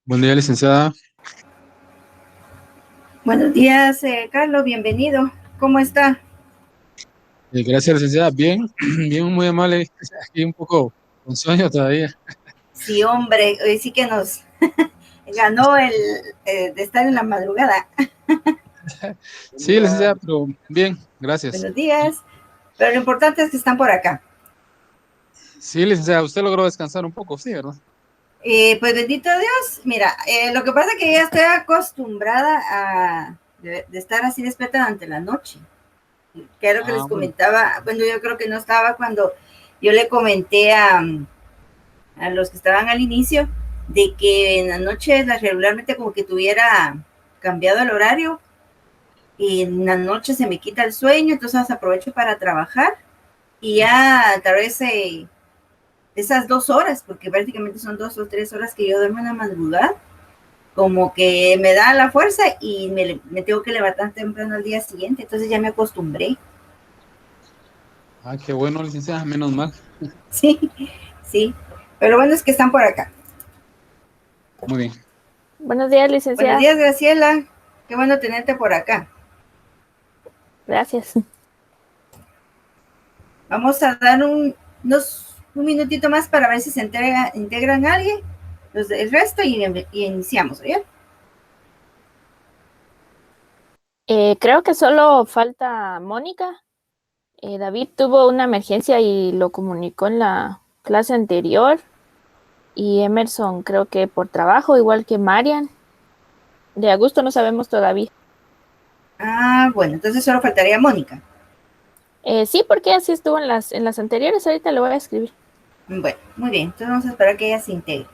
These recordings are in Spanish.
Buen día, licenciada. Buenos días, Carlos, bienvenido. ¿Cómo está? Gracias, licenciada. Bien, bien, muy amable. Aquí un poco con sueño todavía. Sí, hombre, hoy sí que nos ganó el de estar en la madrugada. Sí, licenciada, pero bien, gracias. Buenos días. Pero lo importante es que están por acá. Sí, licenciada, usted logró descansar un poco, sí, ¿verdad? Pues bendito Dios. Mira, lo que pasa es que ya estoy acostumbrada de estar así despierta durante la noche. Que era lo que les Bueno. comentaba. Bueno, yo creo que no estaba cuando yo le comenté a los que estaban al inicio de que en la noche regularmente como que tuviera cambiado el horario y en la noche se me quita el sueño, entonces aprovecho para trabajar y ya a través de esas 2 horas, porque prácticamente son 2 o 3 horas que yo duermo en la madrugada, como que me da la fuerza y me tengo que levantar temprano al día siguiente, entonces ya me acostumbré. Ah, qué bueno, licenciada, menos mal. Sí, sí, pero bueno es que están por acá. Muy bien. Buenos días, Buenos licenciada. días, Graciela, qué bueno tenerte por acá. Gracias. Vamos a dar un minutito más para ver si se integran alguien, el resto y iniciamos, ¿bien? Creo que solo falta Mónica. David tuvo una emergencia y lo comunicó en la clase anterior. Y Emerson creo que por trabajo, igual que Marian. De Augusto no sabemos todavía. Ah, bueno, entonces solo faltaría Mónica. Sí, porque así estuvo en las anteriores. Ahorita lo voy a escribir. Bueno, muy bien, entonces vamos a esperar que ella se integre.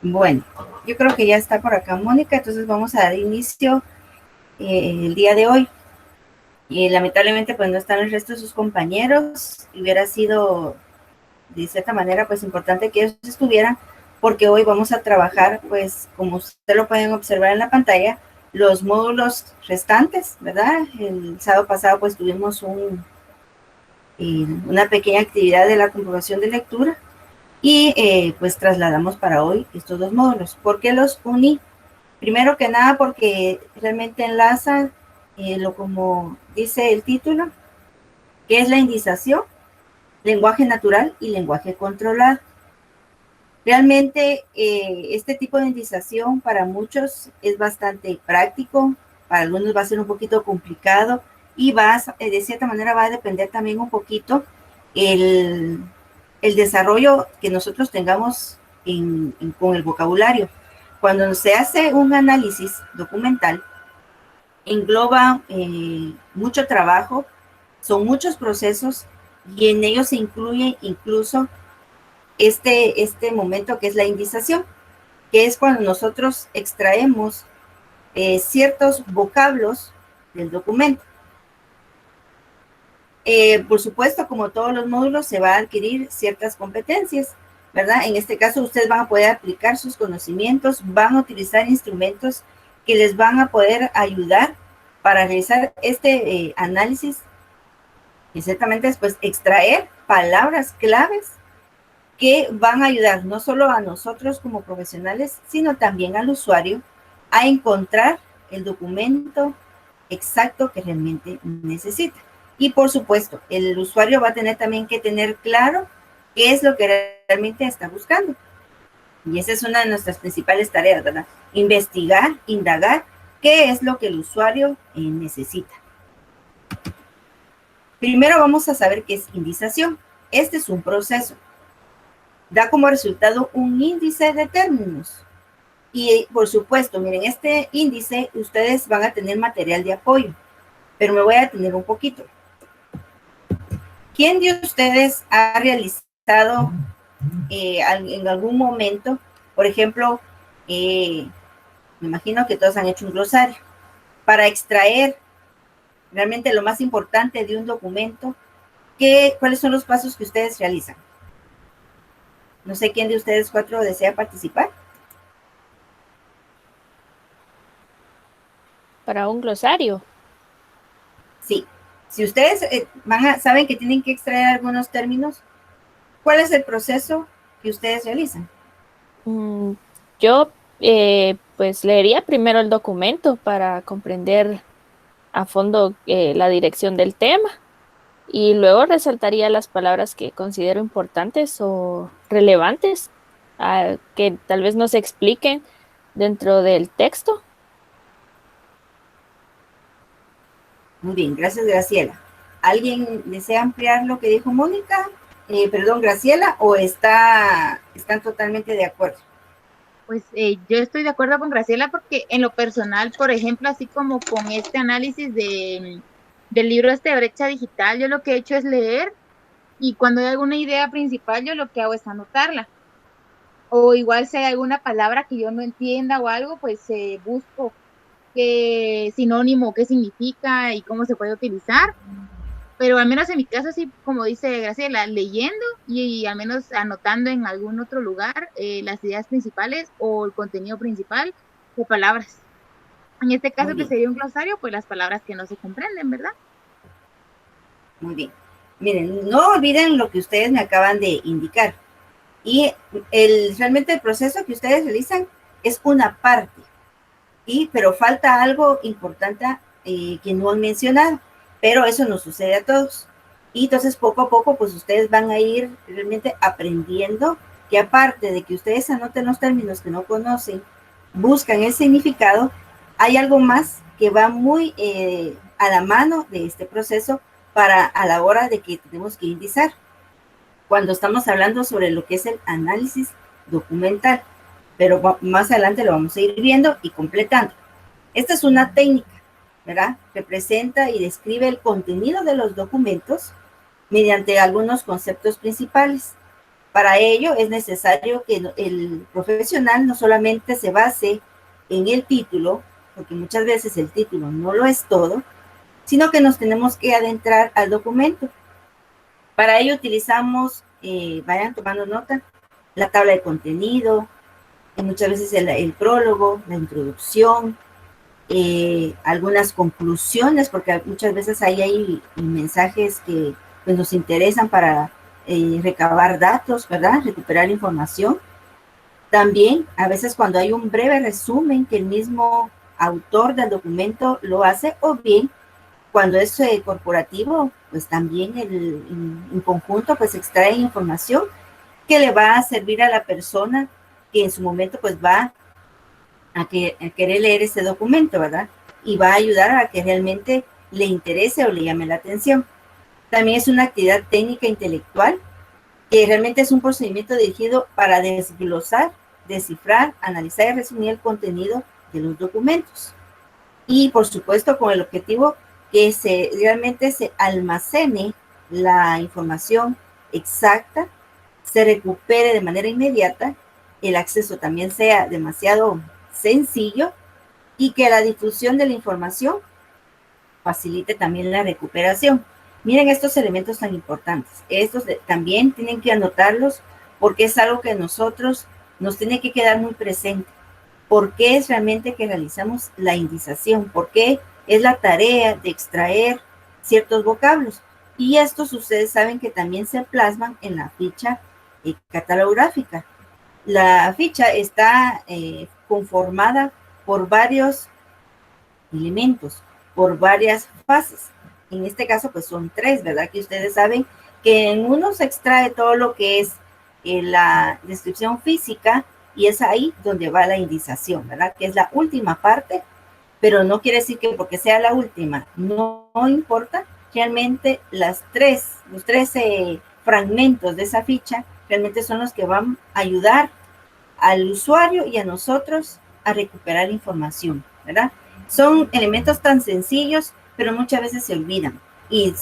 Bueno, yo creo que ya está por acá Mónica, entonces vamos a dar inicio el día de hoy. Y lamentablemente pues no están el resto de sus compañeros. Hubiera sido de cierta manera pues importante que ellos estuvieran porque hoy vamos a trabajar pues como ustedes lo pueden observar en la pantalla los módulos restantes, ¿verdad? El sábado pasado pues tuvimos una pequeña actividad de la comprobación de lectura y pues trasladamos para hoy estos dos módulos. ¿Por qué los uní? Primero que nada porque realmente enlazan lo como dice el título, que es la indización, lenguaje natural y lenguaje controlado. Realmente este tipo de indización para muchos es bastante práctico, para algunos va a ser un poquito complicado y de cierta manera va a depender también un poquito el, el desarrollo que nosotros tengamos con el vocabulario. Cuando se hace un análisis documental, engloba mucho trabajo, son muchos procesos y en ellos se incluye incluso este momento que es la indización, que es cuando nosotros extraemos ciertos vocablos del documento. Por supuesto, como todos los módulos, se va a adquirir ciertas competencias, ¿verdad? En este caso, ustedes van a poder aplicar sus conocimientos, van a utilizar instrumentos que les van a poder ayudar para realizar este análisis y ciertamente después extraer palabras claves que van a ayudar no solo a nosotros como profesionales, sino también al usuario a encontrar el documento exacto que realmente necesita. Y por supuesto, el usuario va a tener también que tener claro qué es lo que realmente está buscando. Y esa es una de nuestras principales tareas, ¿verdad? Investigar, indagar qué es lo que el usuario necesita. Primero vamos a saber qué es indización. Este es un proceso. Da como resultado un índice de términos. Y por supuesto, miren, este índice ustedes van a tener material de apoyo, pero me voy a detener un poquito. ¿Quién de ustedes ha realizado en algún momento, por ejemplo, me imagino que todos han hecho un glosario, para extraer realmente lo más importante de un documento? ¿Cuáles son los pasos que ustedes realizan? No sé quién de ustedes cuatro desea participar. Para un glosario. Sí. Si ustedes saben que tienen que extraer algunos términos, ¿cuál es el proceso que ustedes realizan? Yo pues leería primero el documento para comprender a fondo la dirección del tema y luego resaltaría las palabras que considero importantes o relevantes, que tal vez no se expliquen dentro del texto. Muy bien, gracias, Graciela. ¿Alguien desea ampliar lo que dijo Mónica? Perdón, Graciela, ¿o están totalmente de acuerdo? Pues yo estoy de acuerdo con Graciela porque en lo personal, por ejemplo, así como con este análisis del libro de brecha digital, yo lo que he hecho es leer y cuando hay alguna idea principal, yo lo que hago es anotarla. O igual si hay alguna palabra que yo no entienda o algo, pues busco qué sinónimo, qué significa y cómo se puede utilizar. Pero al menos en mi caso, sí, como dice Graciela, leyendo y al menos anotando en algún otro lugar las ideas principales o el contenido principal de palabras. En este caso, que sería un glosario, pues las palabras que no se comprenden, ¿verdad? Muy bien. Miren, no olviden lo que ustedes me acaban de indicar. Y realmente el proceso que ustedes realizan es una parte, pero falta algo importante que no han mencionado, pero eso nos sucede a todos. Y entonces poco a poco, pues ustedes van a ir realmente aprendiendo que aparte de que ustedes anoten los términos que no conocen, buscan el significado, hay algo más que va muy a la mano de este proceso a la hora de que tenemos que indizar, cuando estamos hablando sobre lo que es el análisis documental, pero más adelante lo vamos a ir viendo y completando. Esta es una técnica, ¿verdad? Que presenta y describe el contenido de los documentos mediante algunos conceptos principales. Para ello es necesario que el profesional no solamente se base en el título, porque muchas veces el título no lo es todo, sino que nos tenemos que adentrar al documento. Para ello utilizamos, vayan tomando nota, la tabla de contenido, muchas veces el prólogo, la introducción, algunas conclusiones, porque muchas veces hay mensajes que pues, nos interesan para recabar datos, ¿verdad? Recuperar información. También, a veces cuando hay un breve resumen que el mismo autor del documento lo hace, o bien cuando es corporativo, pues también en conjunto pues extrae información que le va a servir a la persona que en su momento pues va a querer leer ese documento, ¿verdad? Y va a ayudar a que realmente le interese o le llame la atención. También es una actividad técnica intelectual que realmente es un procedimiento dirigido para desglosar, descifrar, analizar y resumir el contenido de los documentos. Y por supuesto con el objetivo que realmente se almacene la información exacta, se recupere de manera inmediata, el acceso también sea demasiado sencillo y que la difusión de la información facilite también la recuperación. Miren estos elementos tan importantes. Estos también tienen que anotarlos porque es algo que nosotros nos tiene que quedar muy presente. ¿Por qué es realmente que realizamos la indización? ¿Por qué es la tarea de extraer ciertos vocablos? Y estos ustedes saben que también se plasman en la ficha catalográfica. La ficha está conformada por varios elementos, por varias fases. En este caso, pues son 3, ¿verdad? Que ustedes saben que en uno se extrae todo lo que es la descripción física y es ahí donde va la indización, ¿verdad? Que es la última parte, pero no quiere decir que porque sea la última, no importa. Realmente los 13 fragmentos de esa ficha realmente son los que van a ayudar al usuario y a nosotros a recuperar información, ¿verdad? Son elementos tan sencillos, pero muchas veces se olvidan y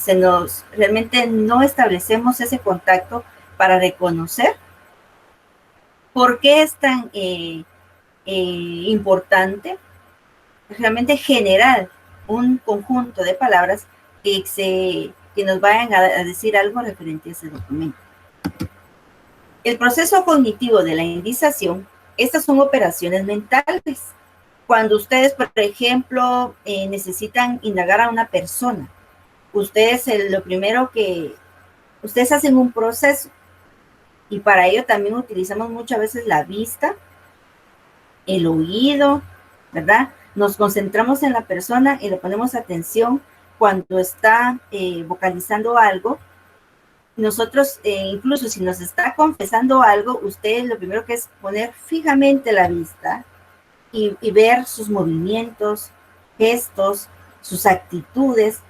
realmente no establecemos ese contacto para reconocer por qué es tan importante realmente generar un conjunto de palabras que nos vayan a decir algo referente a ese documento. El proceso cognitivo de la indización, estas son operaciones mentales. Cuando ustedes, por ejemplo, necesitan indagar a una persona, ustedes lo primero que ustedes hacen un proceso y para ello también utilizamos muchas veces la vista, el oído, ¿verdad? Nos concentramos en la persona y le ponemos atención cuando está vocalizando algo. Nosotros, incluso si nos está confesando algo, ustedes lo primero que es poner fijamente la vista y ver sus movimientos, gestos, sus actitudes,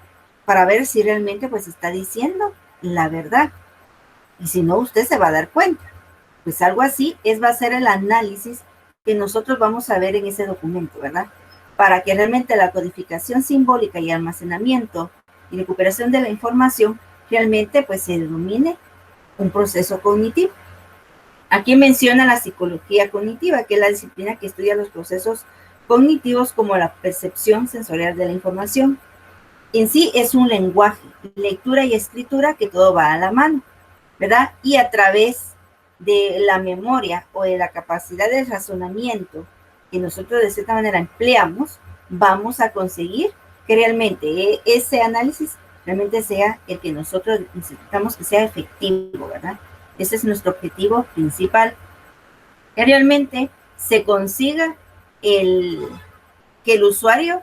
para ver si realmente pues está diciendo la verdad. Y si no, usted se va a dar cuenta. Pues algo así va a ser el análisis que nosotros vamos a ver en ese documento, ¿verdad? Para que realmente la codificación simbólica y almacenamiento y recuperación de la información realmente pues se denomine un proceso cognitivo. Aquí menciona la psicología cognitiva, que es la disciplina que estudia los procesos cognitivos como la percepción sensorial de la información. En sí es un lenguaje, lectura y escritura que todo va a la mano, ¿verdad? Y a través de la memoria o de la capacidad de razonamiento que nosotros de cierta manera empleamos, vamos a conseguir que realmente ese análisis realmente sea el que nosotros necesitamos que sea efectivo, ¿verdad? Ese es nuestro objetivo principal, que realmente se consiga que el usuario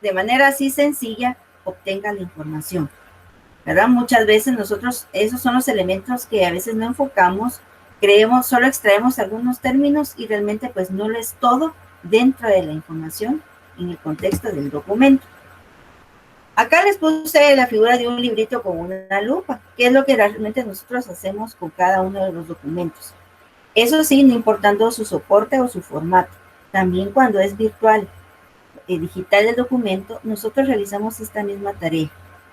de manera así sencilla obtenga la información, ¿verdad? Muchas veces nosotros, esos son los elementos que a veces no enfocamos, creemos, solo extraemos algunos términos y realmente pues no lo es todo dentro de la información en el contexto del documento. Acá les puse la figura de un librito con una lupa, que es lo que realmente nosotros hacemos con cada uno de los documentos. Eso sí, no importando su soporte o su formato. También cuando es virtual, digital el documento, nosotros realizamos esta misma tarea,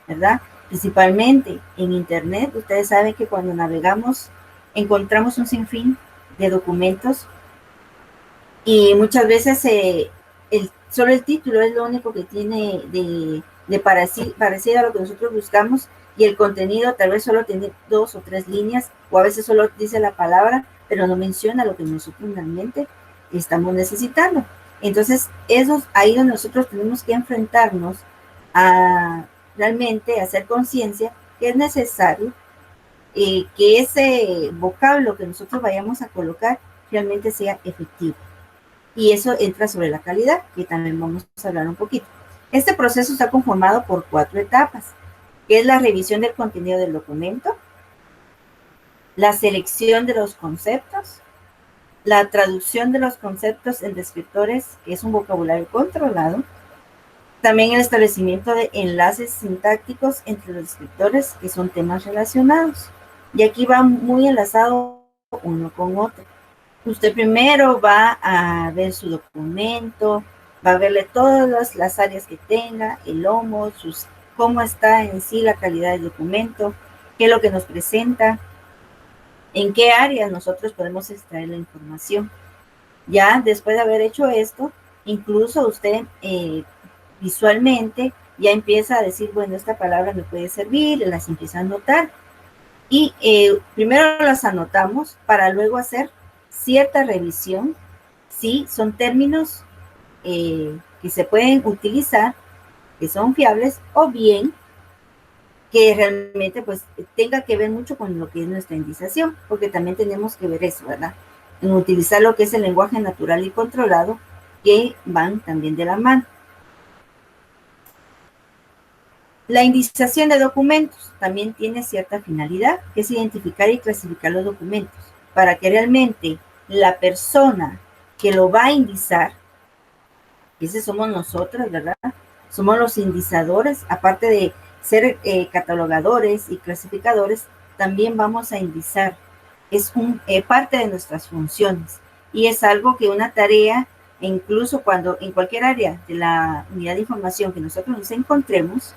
¿verdad? Principalmente en Internet, ustedes saben que cuando navegamos encontramos un sinfín de documentos y muchas veces solo el título es lo único que tiene de parecido a lo que nosotros buscamos y el contenido tal vez solo tiene 2 o 3 líneas o a veces solo dice la palabra, pero no menciona lo que nosotros realmente estamos necesitando. Entonces, ahí donde nosotros tenemos que enfrentarnos a realmente hacer conciencia que es necesario que ese vocablo que nosotros vayamos a colocar realmente sea efectivo. Y eso entra sobre la calidad, que también vamos a hablar un poquito. Este proceso está conformado por 4 etapas, que es la revisión del contenido del documento, la selección de los conceptos, la traducción de los conceptos en descriptores, que es un vocabulario controlado, también el establecimiento de enlaces sintácticos entre los descriptores, que son temas relacionados. Y aquí va muy enlazado uno con otro. Usted primero va a ver su documento, va a verle todas las áreas que tenga, el lomo, cómo está en sí la calidad del documento, qué es lo que nos presenta, en qué áreas nosotros podemos extraer la información. Ya después de haber hecho esto, Incluso usted visualmente ya empieza a decir, bueno, esta palabra me puede servir, las empieza a anotar y primero las anotamos para luego hacer cierta revisión si son términos que se pueden utilizar, que son fiables, o bien que realmente pues tenga que ver mucho con lo que es nuestra indización, porque también tenemos que ver eso, ¿verdad? En utilizar lo que es el lenguaje natural y controlado, que van también de la mano. La indización de documentos también tiene cierta finalidad, que es identificar y clasificar los documentos, para que realmente la persona que lo va a indizar, ese somos nosotros, ¿verdad? Somos los indizadores, aparte de ser catalogadores y clasificadores, también vamos a indizar. Es parte de nuestras funciones y es algo que una tarea, incluso cuando en cualquier área de la unidad de información que nosotros nos encontremos,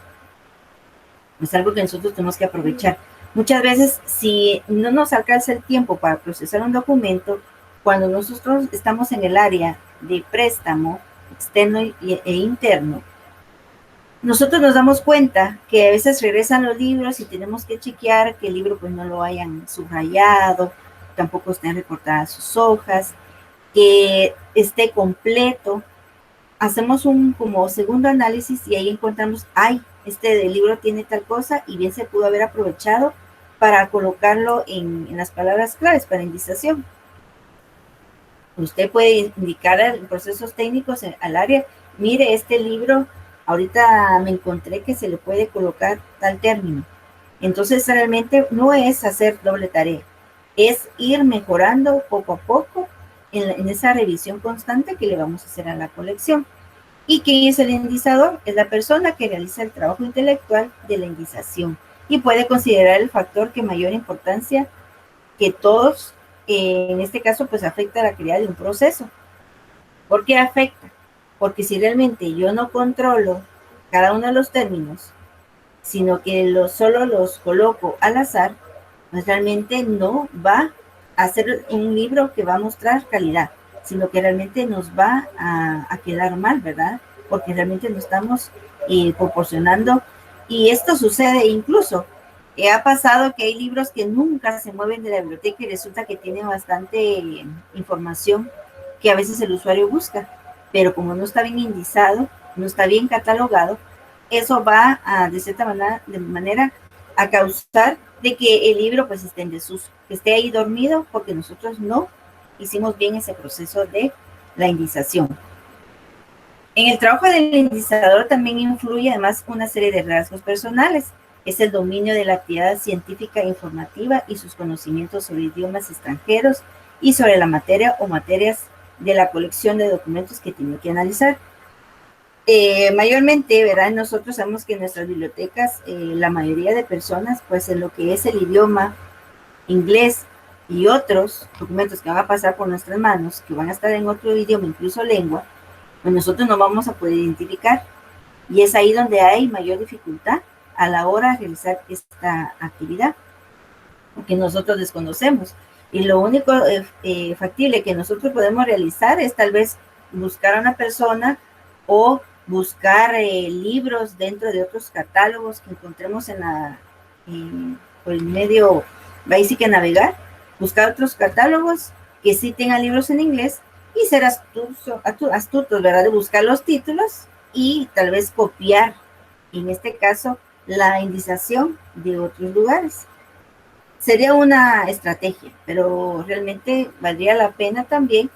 es algo que nosotros tenemos que aprovechar. Muchas veces, si no nos alcanza el tiempo para procesar un documento, cuando nosotros estamos en el área de préstamo externo e interno, nosotros nos damos cuenta que a veces regresan los libros y tenemos que chequear que el libro pues no lo hayan subrayado, tampoco estén recortadas sus hojas, que esté completo. Hacemos un como segundo análisis y ahí encontramos, este libro tiene tal cosa y bien se pudo haber aprovechado para colocarlo en las palabras claves para indización. Usted puede indicar en procesos técnicos al área, mire, este libro, ahorita me encontré que se le puede colocar tal término. Entonces, realmente no es hacer doble tarea, es ir mejorando poco a poco en esa revisión constante que le vamos a hacer a la colección. ¿Y quién es el indizador? Es la persona que realiza el trabajo intelectual de la indización y puede considerar el factor que mayor importancia que todos, en este caso, pues afecta a la calidad de un proceso. ¿Por qué afecta? Porque si realmente yo no controlo cada uno de los términos, sino que solo los coloco al azar, pues realmente no va a ser un libro que va a mostrar calidad, sino que realmente nos va a quedar mal, ¿verdad? Porque realmente no estamos proporcionando, y esto sucede incluso, ha pasado que hay libros que nunca se mueven de la biblioteca y resulta que tienen bastante información que a veces el usuario busca, pero como no está bien indizado, no está bien catalogado, eso va de cierta manera a causar de que el libro pues esté en desuso, que esté ahí dormido porque nosotros no hicimos bien ese proceso de la indización. En el trabajo del indizador también influye además una serie de rasgos personales. Es el dominio de la actividad científica e informativa y sus conocimientos sobre idiomas extranjeros y sobre la materia o materias de la colección de documentos que tiene que analizar. Mayormente, ¿verdad? Nosotros sabemos que en nuestras bibliotecas la mayoría de personas, pues en lo que es el idioma inglés y otros documentos que van a pasar por nuestras manos, que van a estar en otro idioma, incluso lengua, pues nosotros no vamos a poder identificar. Y es ahí donde hay mayor dificultad a la hora de realizar esta actividad, porque nosotros desconocemos. Y lo único factible que nosotros podemos realizar es tal vez buscar a una persona o buscar libros dentro de otros catálogos que encontremos por el medio, ahí sí que navegar, buscar otros catálogos que sí tengan libros en inglés y ser astutos, ¿verdad? De buscar los títulos y tal vez copiar, en este caso, la indización de otros lugares. Sería una estrategia, pero realmente valdría la pena también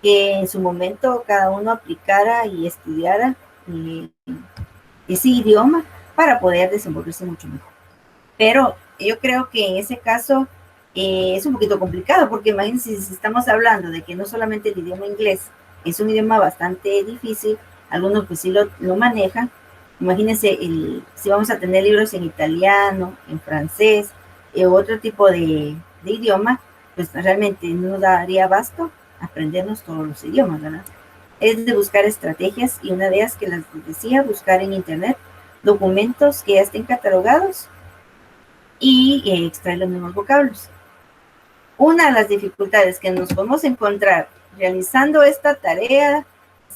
que en su momento cada uno aplicara y estudiara ese idioma para poder desenvolverse mucho mejor. Pero yo creo que en ese caso es un poquito complicado, porque imagínense si estamos hablando de que no solamente el idioma inglés es un idioma bastante difícil, algunos pues sí lo manejan. Imagínense si vamos a tener libros en italiano, en francés, otro tipo de idioma, pues realmente no daría abasto aprendernos todos los idiomas, ¿verdad? Es de buscar estrategias y una de ellas que les decía, buscar en internet documentos que ya estén catalogados y extraer los mismos vocablos. Una de las dificultades que nos podemos encontrar realizando esta tarea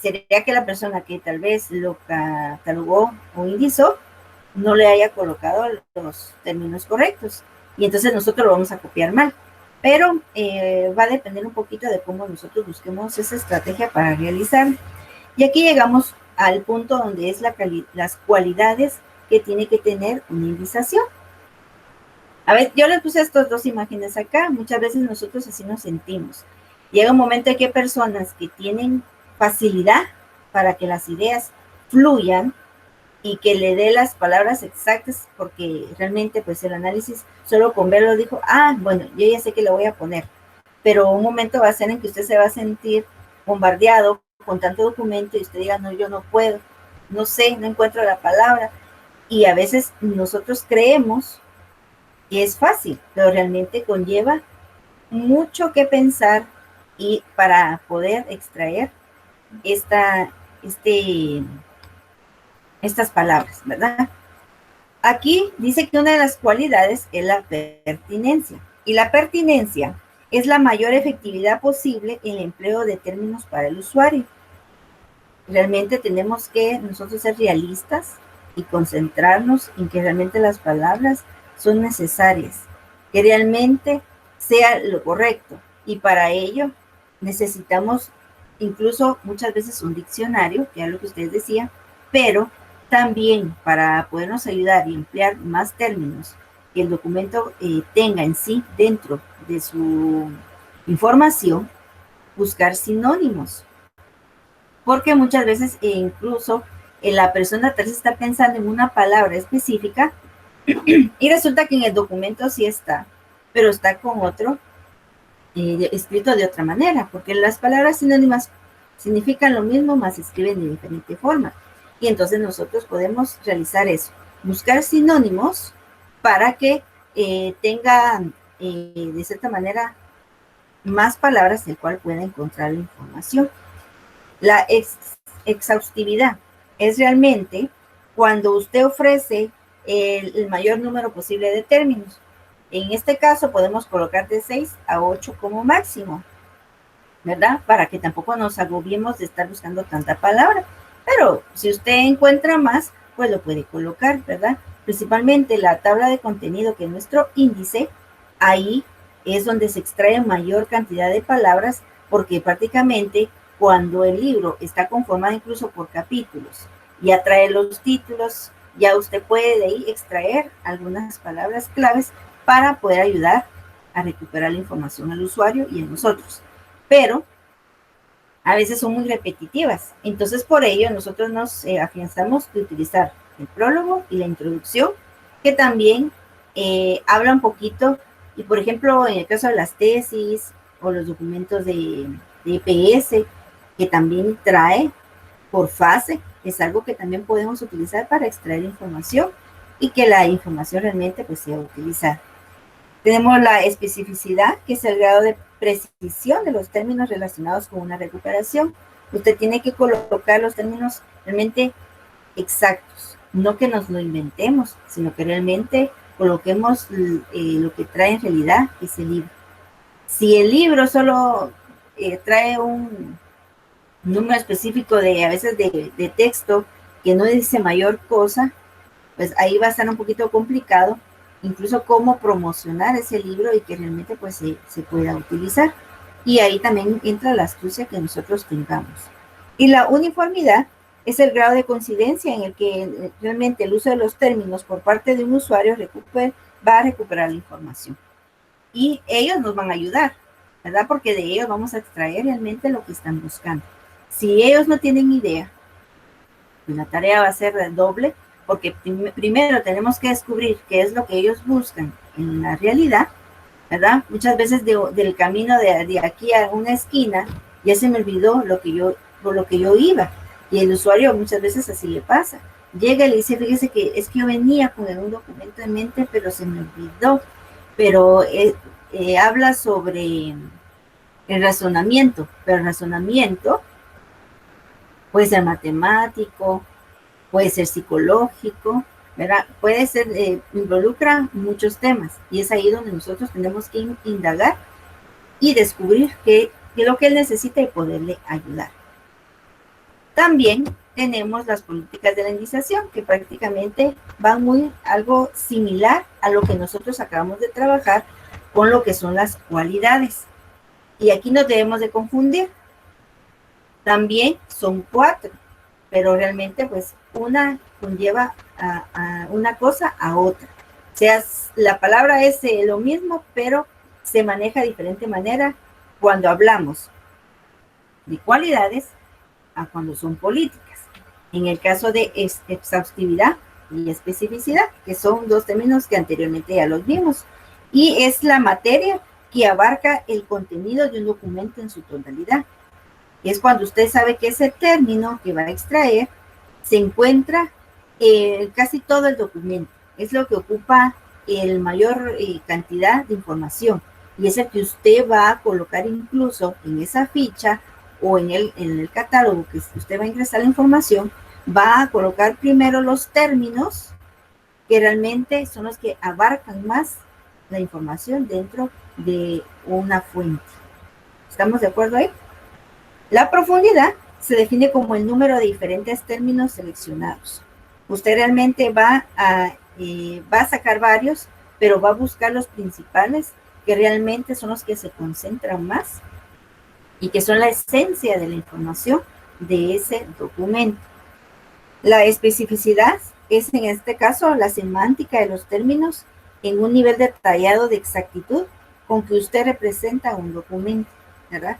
sería que la persona que tal vez lo catalogó o indizó no le haya colocado los términos correctos. Y entonces nosotros lo vamos a copiar mal. Pero va a depender un poquito de cómo nosotros busquemos esa estrategia para realizar. Y aquí llegamos al punto donde es las cualidades que tiene que tener una indización. A ver, yo les puse estas dos imágenes acá. Muchas veces nosotros así nos sentimos. Llega un momento en que hay personas que tienen facilidad para que las ideas fluyan y que le dé las palabras exactas, porque realmente pues el análisis solo con verlo dijo, bueno, yo ya sé que lo voy a poner, pero un momento va a ser en que usted se va a sentir bombardeado con tanto documento y usted diga, no, yo no puedo, no sé, no encuentro la palabra, y a veces nosotros creemos que es fácil, pero realmente conlleva mucho que pensar y para poder extraer estas palabras, ¿verdad? Aquí dice que una de las cualidades es la pertinencia. Y la pertinencia es la mayor efectividad posible en el empleo de términos para el usuario. Realmente tenemos que nosotros ser realistas y concentrarnos en que realmente las palabras son necesarias, que realmente sea lo correcto. Y para ello necesitamos incluso muchas veces un diccionario, que es lo que ustedes decían, pero también para podernos ayudar y emplear más términos que el documento tenga en sí dentro de su información, buscar sinónimos. Porque muchas veces incluso la persona tal vez está pensando en una palabra específica y resulta que en el documento sí está, pero está con otro escrito de otra manera, porque las palabras sinónimas significan lo mismo, más se escriben de diferente forma. Y entonces nosotros podemos realizar eso, buscar sinónimos para que tenga de cierta manera más palabras del cual pueda encontrar la información. La exhaustividad es realmente cuando usted ofrece el mayor número posible de términos. En este caso podemos colocar de 6 a 8 como máximo, ¿verdad? Para que tampoco nos agobiemos de estar buscando tanta palabra. Pero si usted encuentra más, pues lo puede colocar, ¿verdad? Principalmente la tabla de contenido, que es nuestro índice, ahí es donde se extrae mayor cantidad de palabras, porque prácticamente cuando el libro está conformado incluso por capítulos, ya trae los títulos, ya usted puede de ahí extraer algunas palabras claves para poder ayudar a recuperar la información al usuario y a nosotros. Pero a veces son muy repetitivas. Entonces, por ello, nosotros nos afianzamos de utilizar el prólogo y la introducción, que también habla un poquito, y por ejemplo, en el caso de las tesis o los documentos de EPS, que también trae por fase, es algo que también podemos utilizar para extraer información y que la información realmente pues sea utilizada. Tenemos la especificidad, que es el grado de precisión de los términos relacionados con una recuperación. Usted tiene que colocar los términos realmente exactos, no que nos lo inventemos, sino que realmente coloquemos lo que trae en realidad ese libro. Si el libro solo trae un número específico a veces de texto que no dice mayor cosa, pues ahí va a estar un poquito complicado, incluso cómo promocionar ese libro y que realmente pues se pueda utilizar. Y ahí también entra la astucia que nosotros tengamos. Y la uniformidad es el grado de coincidencia en el que realmente el uso de los términos por parte de un usuario va a recuperar la información. Y ellos nos van a ayudar, ¿verdad? Porque de ellos vamos a extraer realmente lo que están buscando. Si ellos no tienen idea, pues la tarea va a ser doble, porque primero tenemos que descubrir qué es lo que ellos buscan en la realidad, ¿verdad? Muchas veces del camino de aquí a una esquina ya se me olvidó por lo que yo iba, y el usuario muchas veces así le pasa. Llega y le dice, fíjese que es que yo venía con un documento en mente, pero se me olvidó. Pero habla sobre el razonamiento, pero el razonamiento puede ser matemático, puede ser psicológico, ¿verdad? Puede ser, involucra muchos temas, y es ahí donde nosotros tenemos que indagar y descubrir qué es lo que él necesita y poderle ayudar. También tenemos las políticas de la indización, que prácticamente van algo similar a lo que nosotros acabamos de trabajar con lo que son las cualidades. Y aquí no debemos de confundir. También son 4, pero realmente pues una conlleva a una cosa a otra. O sea, la palabra es lo mismo, pero se maneja de diferente manera cuando hablamos de cualidades a cuando son políticas. En el caso de exhaustividad y especificidad, que son 2 términos que anteriormente ya los vimos, y es la materia que abarca el contenido de un documento en su totalidad. Es cuando usted sabe que ese término que va a extraer se encuentra casi todo el documento. Es lo que ocupa el mayor cantidad de información, y es el que usted va a colocar incluso en esa ficha o en el catálogo que usted va a ingresar la información. Va a colocar primero los términos que realmente son los que abarcan más la información dentro de una fuente. ¿Estamos de acuerdo ahí? La profundidad se define como el número de diferentes términos seleccionados. Usted realmente va a sacar varios, pero va a buscar los principales, que realmente son los que se concentran más y que son la esencia de la información de ese documento. La especificidad es, en este caso, la semántica de los términos en un nivel detallado de exactitud con que usted representa un documento, ¿verdad?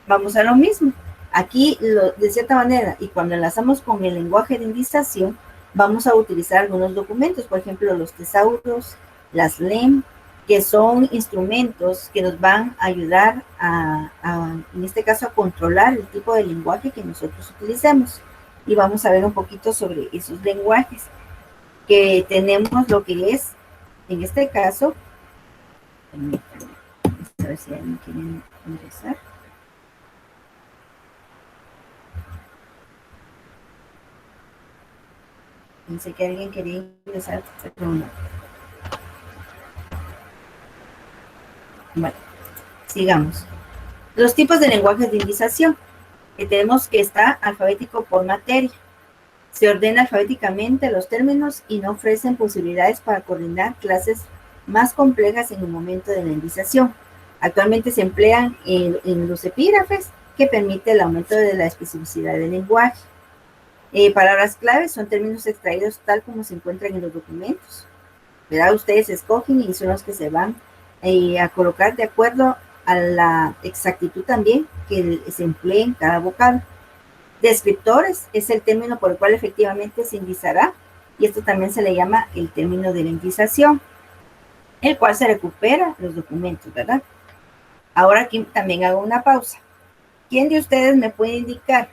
Vamos a lo mismo. Aquí, de cierta manera, y cuando enlazamos con el lenguaje de indización, vamos a utilizar algunos documentos, por ejemplo, los tesauros, las LEM, que son instrumentos que nos van a ayudar en este caso, a controlar el tipo de lenguaje que nosotros utilicemos. Y vamos a ver un poquito sobre esos lenguajes, que tenemos lo que es, en este caso, a ver si alguien quiere ingresar. Pensé que alguien quería ingresar, pero no. Bueno, sigamos. Los tipos de lenguajes de indización, que tenemos que está alfabético por materia. Se ordena alfabéticamente los términos y no ofrecen posibilidades para coordinar clases más complejas en el momento de la indización. Actualmente se emplean en los epígrafes, que permite el aumento de la especificidad del lenguaje. Palabras claves son términos extraídos tal como se encuentran en los documentos, ¿verdad? Ustedes escogen y son los que se van a colocar de acuerdo a la exactitud también que se emplee en cada vocablo. Descriptores es el término por el cual efectivamente se indizará, y esto también se le llama el término de la indización, el cual se recupera los documentos, ¿verdad? Ahora aquí también hago una pausa. ¿Quién de ustedes me puede indicar?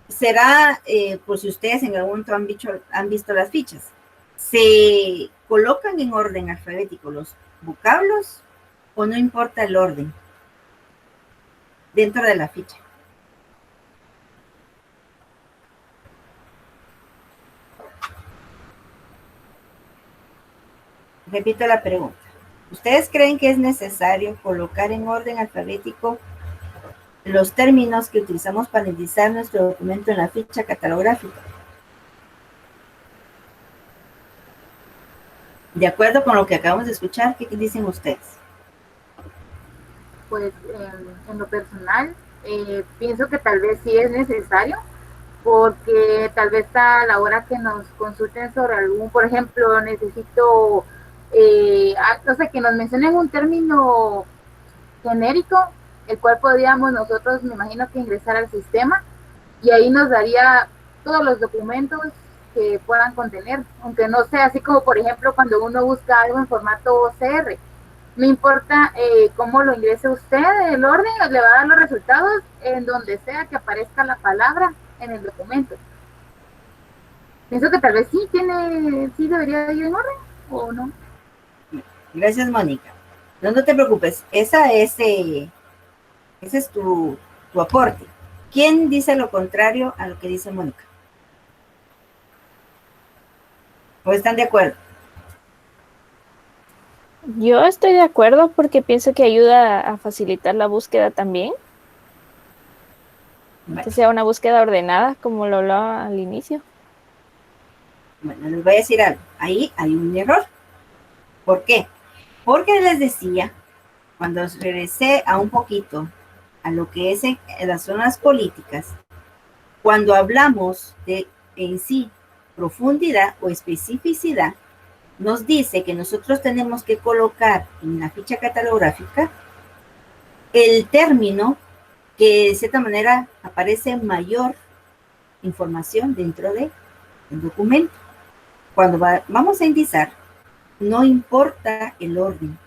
Será, por si ustedes en algún momento han visto las fichas, ¿se colocan en orden alfabético los vocablos o no importa el orden dentro de la ficha? Repito la pregunta. ¿Ustedes creen que es necesario colocar en orden alfabético los términos que utilizamos para indizar nuestro documento en la ficha catalográfica? De acuerdo con lo que acabamos de escuchar, ¿qué dicen ustedes? Pues en lo personal, pienso que tal vez sí es necesario, porque tal vez a la hora que nos consulten sobre algún, por ejemplo, necesito, no sé, que nos mencionen un término genérico, el cual podríamos nosotros, me imagino, que ingresar al sistema, y ahí nos daría todos los documentos que puedan contener, aunque no sea así como, por ejemplo, cuando uno busca algo en formato CR. No importa cómo lo ingrese usted, el orden le va a dar los resultados en donde sea que aparezca la palabra en el documento. Pienso que tal vez sí debería ir en orden, ¿o no? Gracias, Mónica. No te preocupes, ese es tu aporte. ¿Quién dice lo contrario a lo que dice Mónica? ¿O están de acuerdo? Yo estoy de acuerdo porque pienso que ayuda a facilitar la búsqueda también. Que sea una búsqueda ordenada, como lo hablaba al inicio. Bueno, les voy a decir algo. Ahí hay un error. ¿Por qué? Porque les decía, cuando regresé a un poquito a lo que es en las zonas políticas, cuando hablamos de en sí profundidad o especificidad, nos dice que nosotros tenemos que colocar en la ficha catalográfica el término que de cierta manera aparece mayor información dentro del documento. Cuando vamos a indizar, no importa el orden,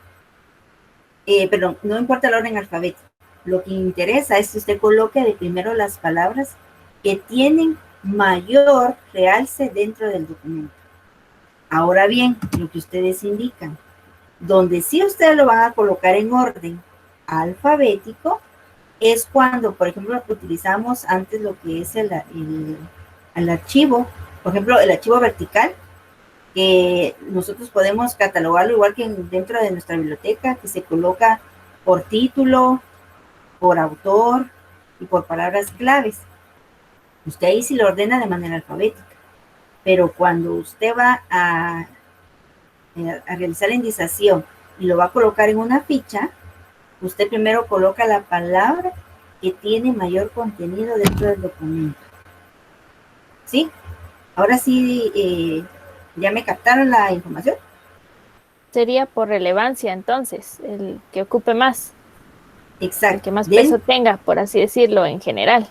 perdón, no importa el orden alfabético. Lo que interesa es que usted coloque de primero las palabras que tienen mayor realce dentro del documento. Ahora bien, lo que ustedes indican, donde sí ustedes lo van a colocar en orden alfabético, es cuando, por ejemplo, utilizamos antes lo que es el archivo, por ejemplo, el archivo vertical, que nosotros podemos catalogarlo igual que dentro de nuestra biblioteca, que se coloca por título, por autor y por palabras claves. Usted ahí sí lo ordena de manera alfabética, pero cuando usted va a realizar la indización y lo va a colocar en una ficha, usted primero coloca la palabra que tiene mayor contenido dentro del documento. ¿Sí? Ahora sí, ¿ya me captaron la información? Sería por relevancia, entonces, el que ocupe más. Exacto. El que más peso tenga, por así decirlo, en general.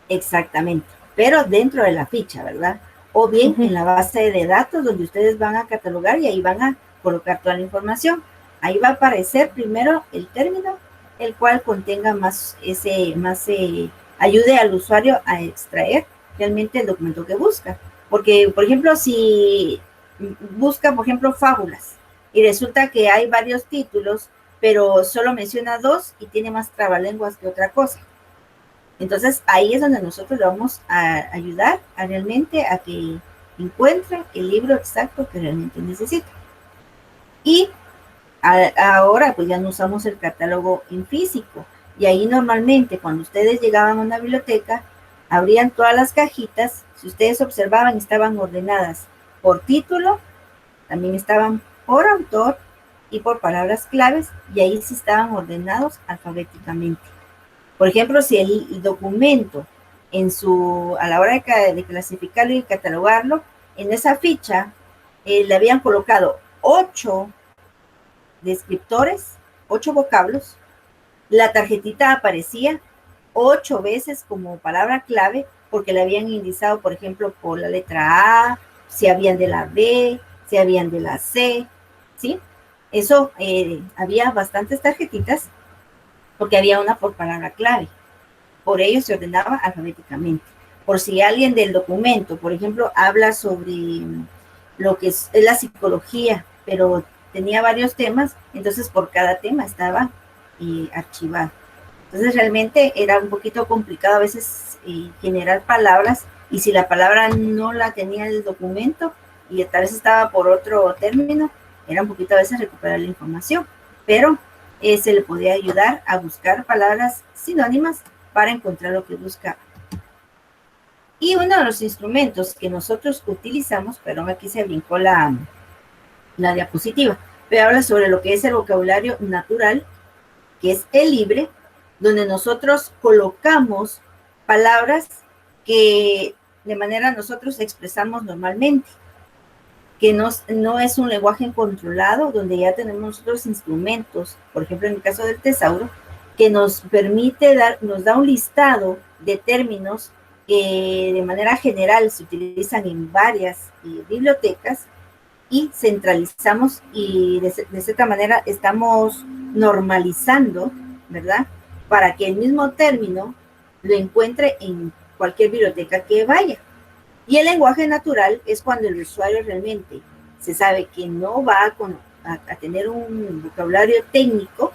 Exactamente. Pero dentro de la ficha, ¿verdad? O bien en la base de datos donde ustedes van a catalogar y ahí van a colocar toda la información. Ahí va a aparecer primero el término, el cual contenga más ayude al usuario a extraer realmente el documento que busca. Porque, por ejemplo, si busca, por ejemplo, fábulas y resulta que hay varios títulos, pero solo menciona 2 y tiene más trabalenguas que otra cosa. Entonces, ahí es donde nosotros le vamos a ayudar a realmente a que encuentre el libro exacto que realmente necesita. Y ahora, pues ya no usamos el catálogo en físico. Y ahí normalmente, cuando ustedes llegaban a una biblioteca, abrían todas las cajitas. Si ustedes observaban, estaban ordenadas por título, también estaban por autor y por palabras claves, y ahí sí estaban ordenados alfabéticamente. Por ejemplo, si el documento a la hora de clasificarlo y catalogarlo, en esa ficha le habían colocado 8 descriptores, 8 vocablos, la tarjetita aparecía 8 veces como palabra clave porque le habían indicado, por ejemplo, por la letra A, si habían de la B, si habían de la C, ¿sí? Eso, había bastantes tarjetitas porque había una por palabra clave. Por ello se ordenaba alfabéticamente. Por si alguien del documento, por ejemplo, habla sobre lo que es la psicología, pero tenía varios temas, entonces por cada tema estaba archivado. Entonces realmente era un poquito complicado a veces generar palabras, y si la palabra no la tenía el documento y tal vez estaba por otro término, era un poquito a veces recuperar la información, pero se le podía ayudar a buscar palabras sinónimas para encontrar lo que buscaba. Y uno de los instrumentos que nosotros utilizamos, perdón, aquí se brincó la diapositiva, pero habla sobre lo que es el vocabulario natural, que es el libre, donde nosotros colocamos palabras que de manera nosotros expresamos normalmente, que no es un lenguaje controlado, donde ya tenemos nosotros instrumentos, por ejemplo, en el caso del tesauro, que nos permite nos da un listado de términos que de manera general se utilizan en varias bibliotecas, y centralizamos y de cierta manera estamos normalizando, ¿verdad? Para que el mismo término lo encuentre en cualquier biblioteca que vaya. Y el lenguaje natural es cuando el usuario realmente se sabe que no va a tener un vocabulario técnico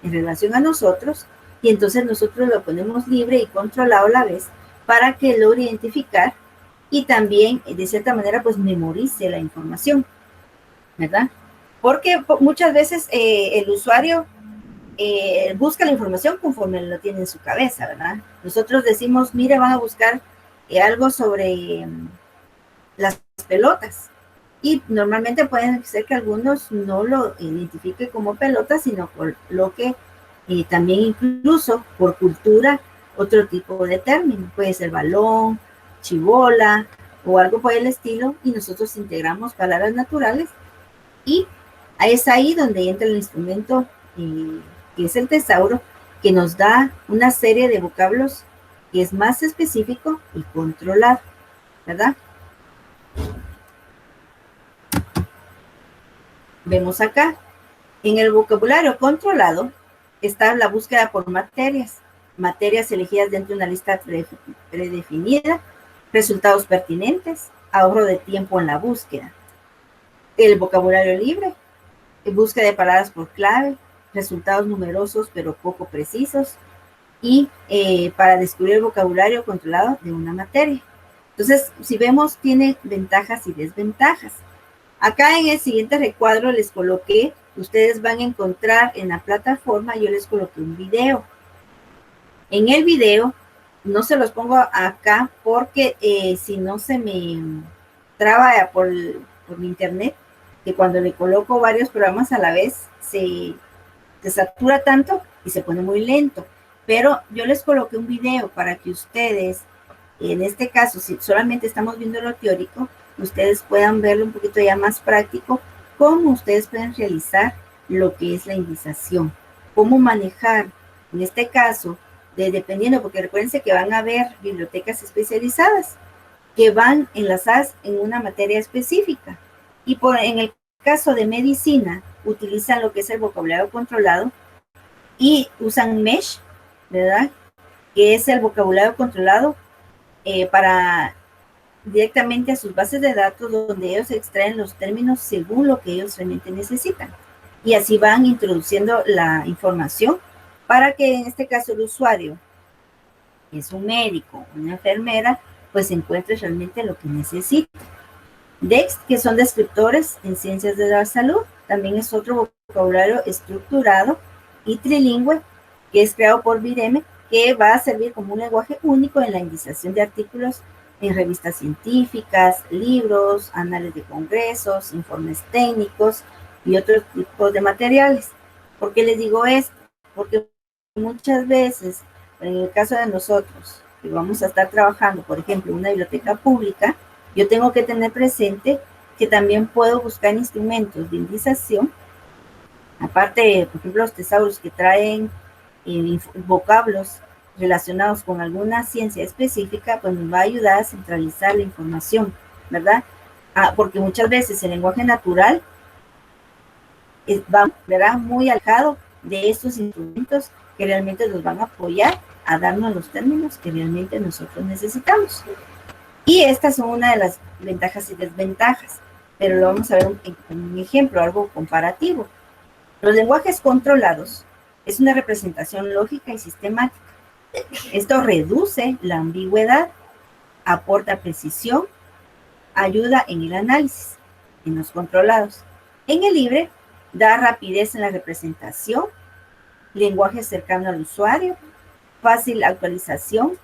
en relación a nosotros, y entonces nosotros lo ponemos libre y controlado a la vez para que logre identificar y también de cierta manera pues memorice la información, ¿verdad? Porque muchas veces el usuario busca la información conforme lo tiene en su cabeza, ¿verdad? Nosotros decimos, mire, van a buscar algo sobre las pelotas. Y normalmente puede ser que algunos no lo identifiquen como pelotas, sino por lo que también incluso por cultura, otro tipo de término. Puede ser balón, chibola o algo por el estilo, y nosotros integramos palabras naturales y es ahí donde entra el instrumento que es el tesauro, que nos da una serie de vocablos que es más específico y controlado, ¿verdad? Vemos acá, en el vocabulario controlado está la búsqueda por materias elegidas dentro de una lista predefinida, resultados pertinentes, ahorro de tiempo en la búsqueda. El vocabulario libre, búsqueda de palabras por clave, resultados numerosos pero poco precisos, y para descubrir el vocabulario controlado de una materia. Entonces, si vemos, tiene ventajas y desventajas. Acá en el siguiente recuadro les coloqué, ustedes van a encontrar en la plataforma, yo les coloqué un video. En el video, no se los pongo acá porque si no se me traba por mi internet, que cuando le coloco varios programas a la vez, se satura tanto y se pone muy lento. Pero yo les coloqué un video para que ustedes, en este caso, si solamente estamos viendo lo teórico, ustedes puedan verlo un poquito ya más práctico, cómo ustedes pueden realizar lo que es la indización, cómo manejar, en este caso, dependiendo, porque recuérdense que van a haber bibliotecas especializadas que van enlazadas en una materia específica. Y en el caso de medicina, utilizan lo que es el vocabulario controlado y usan MESH, ¿verdad? Que es el vocabulario controlado para directamente a sus bases de datos, donde ellos extraen los términos según lo que ellos realmente necesitan. Y así van introduciendo la información para que en este caso el usuario, que es un médico, una enfermera, pues encuentre realmente lo que necesita. DEX, que son descriptores en ciencias de la salud, también es otro vocabulario estructurado y trilingüe que es creado por Vireme, que va a servir como un lenguaje único en la indización de artículos en revistas científicas, libros, anales de congresos, informes técnicos y otros tipos de materiales. ¿Por qué les digo esto? Porque muchas veces, en el caso de nosotros, que vamos a estar trabajando, por ejemplo, en una biblioteca pública, yo tengo que tener presente que también puedo buscar instrumentos de indización, aparte, por ejemplo, los tesauros que traen vocablos relacionados con alguna ciencia específica, pues nos va a ayudar a centralizar la información, ¿verdad? Porque muchas veces el lenguaje natural va, ¿verdad?, muy alejado de estos instrumentos que realmente nos van a apoyar a darnos los términos que realmente nosotros necesitamos. Y estas son una de las ventajas y desventajas, pero lo vamos a ver en un ejemplo, algo comparativo. Los lenguajes controlados es una representación lógica y sistemática. Esto reduce la ambigüedad, aporta precisión, ayuda en el análisis, en los controlados. En el libre, da rapidez en la representación, lenguaje cercano al usuario, fácil actualización,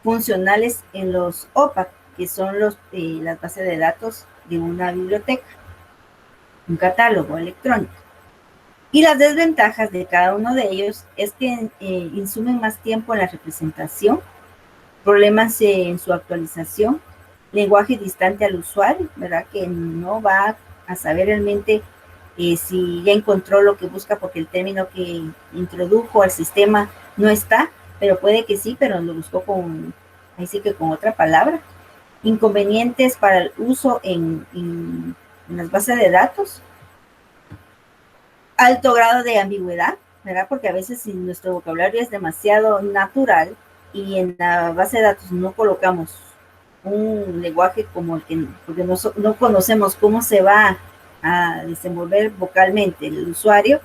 funcionales en los OPAC, que son las bases de datos de una biblioteca, un catálogo electrónico. Y las desventajas de cada uno de ellos es que insumen más tiempo en la representación, problemas en su actualización, lenguaje distante al usuario, ¿verdad? Que no va a saber realmente si ya encontró lo que busca porque el término que introdujo al sistema no está, pero puede que sí, pero lo buscó ahí sí que con otra palabra. Inconvenientes para el uso en las bases de datos. Alto grado de ambigüedad, ¿verdad? Porque a veces si nuestro vocabulario es demasiado natural y en la base de datos no colocamos un lenguaje como el que, porque no conocemos cómo se va a desenvolver vocalmente el usuario,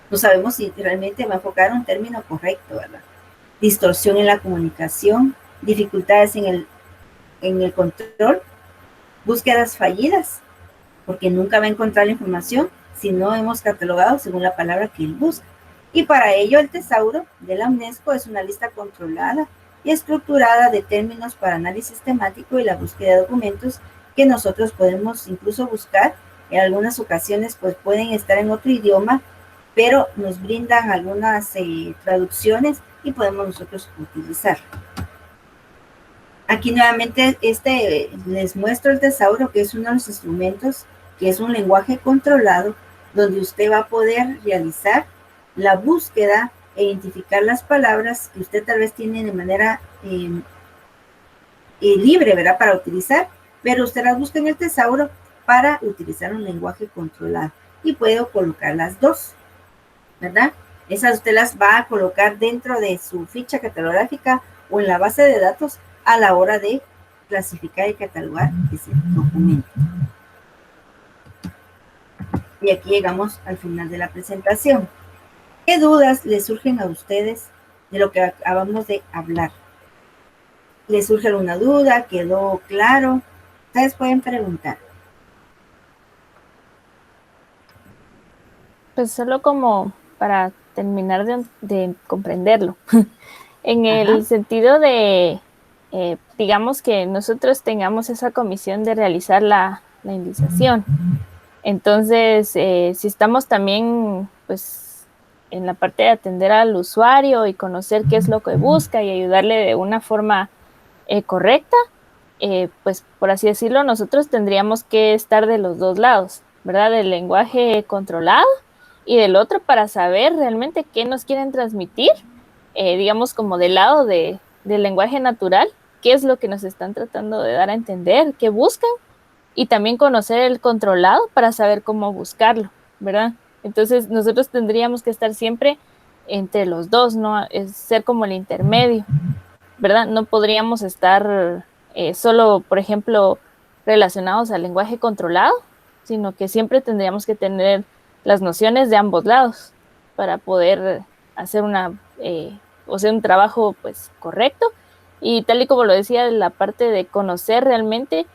no sabemos si realmente va a enfocar un término correcto, ¿verdad? Distorsión en la comunicación, dificultades en el control, búsquedas fallidas, porque nunca va a encontrar la información si no hemos catalogado según la palabra que él busca. Y para ello el tesauro de la UNESCO es una lista controlada y estructurada de términos para análisis temático y la búsqueda de documentos que nosotros podemos incluso buscar. En algunas ocasiones pues pueden estar en otro idioma, pero nos brindan algunas traducciones y podemos nosotros utilizar. Aquí nuevamente les muestro el tesauro, que es uno de los instrumentos, que es un lenguaje controlado, donde usted va a poder realizar la búsqueda e identificar las palabras que usted tal vez tiene de manera libre, ¿verdad?, para utilizar, pero usted las busca en el tesauro para utilizar un lenguaje controlado y puede colocar las dos, ¿verdad? Esas usted las va a colocar dentro de su ficha catalográfica o en la base de datos a la hora de clasificar y catalogar ese documento. Y aquí llegamos al final de la presentación. ¿Qué dudas les surgen a ustedes de lo que acabamos de hablar? ¿Les surge alguna duda? ¿Quedó claro? Ustedes pueden preguntar. Pues solo como para terminar de comprenderlo, en el sentido de, digamos que nosotros tengamos esa comisión de realizar la indización. Entonces, si estamos también, pues, en la parte de atender al usuario y conocer qué es lo que busca y ayudarle de una forma correcta, pues, por así decirlo, nosotros tendríamos que estar de los dos lados, ¿verdad? Del lenguaje controlado y del otro para saber realmente qué nos quieren transmitir, digamos, como del lado del lenguaje natural, qué es lo que nos están tratando de dar a entender, qué buscan, y también conocer el controlado para saber cómo buscarlo, ¿verdad? Entonces nosotros tendríamos que estar siempre entre los dos, ¿no? Es ser como el intermedio, ¿verdad? No podríamos estar solo, por ejemplo, relacionados al lenguaje controlado, sino que siempre tendríamos que tener las nociones de ambos lados para poder hacer un trabajo pues correcto. Y tal y como lo decía, la parte de conocer realmente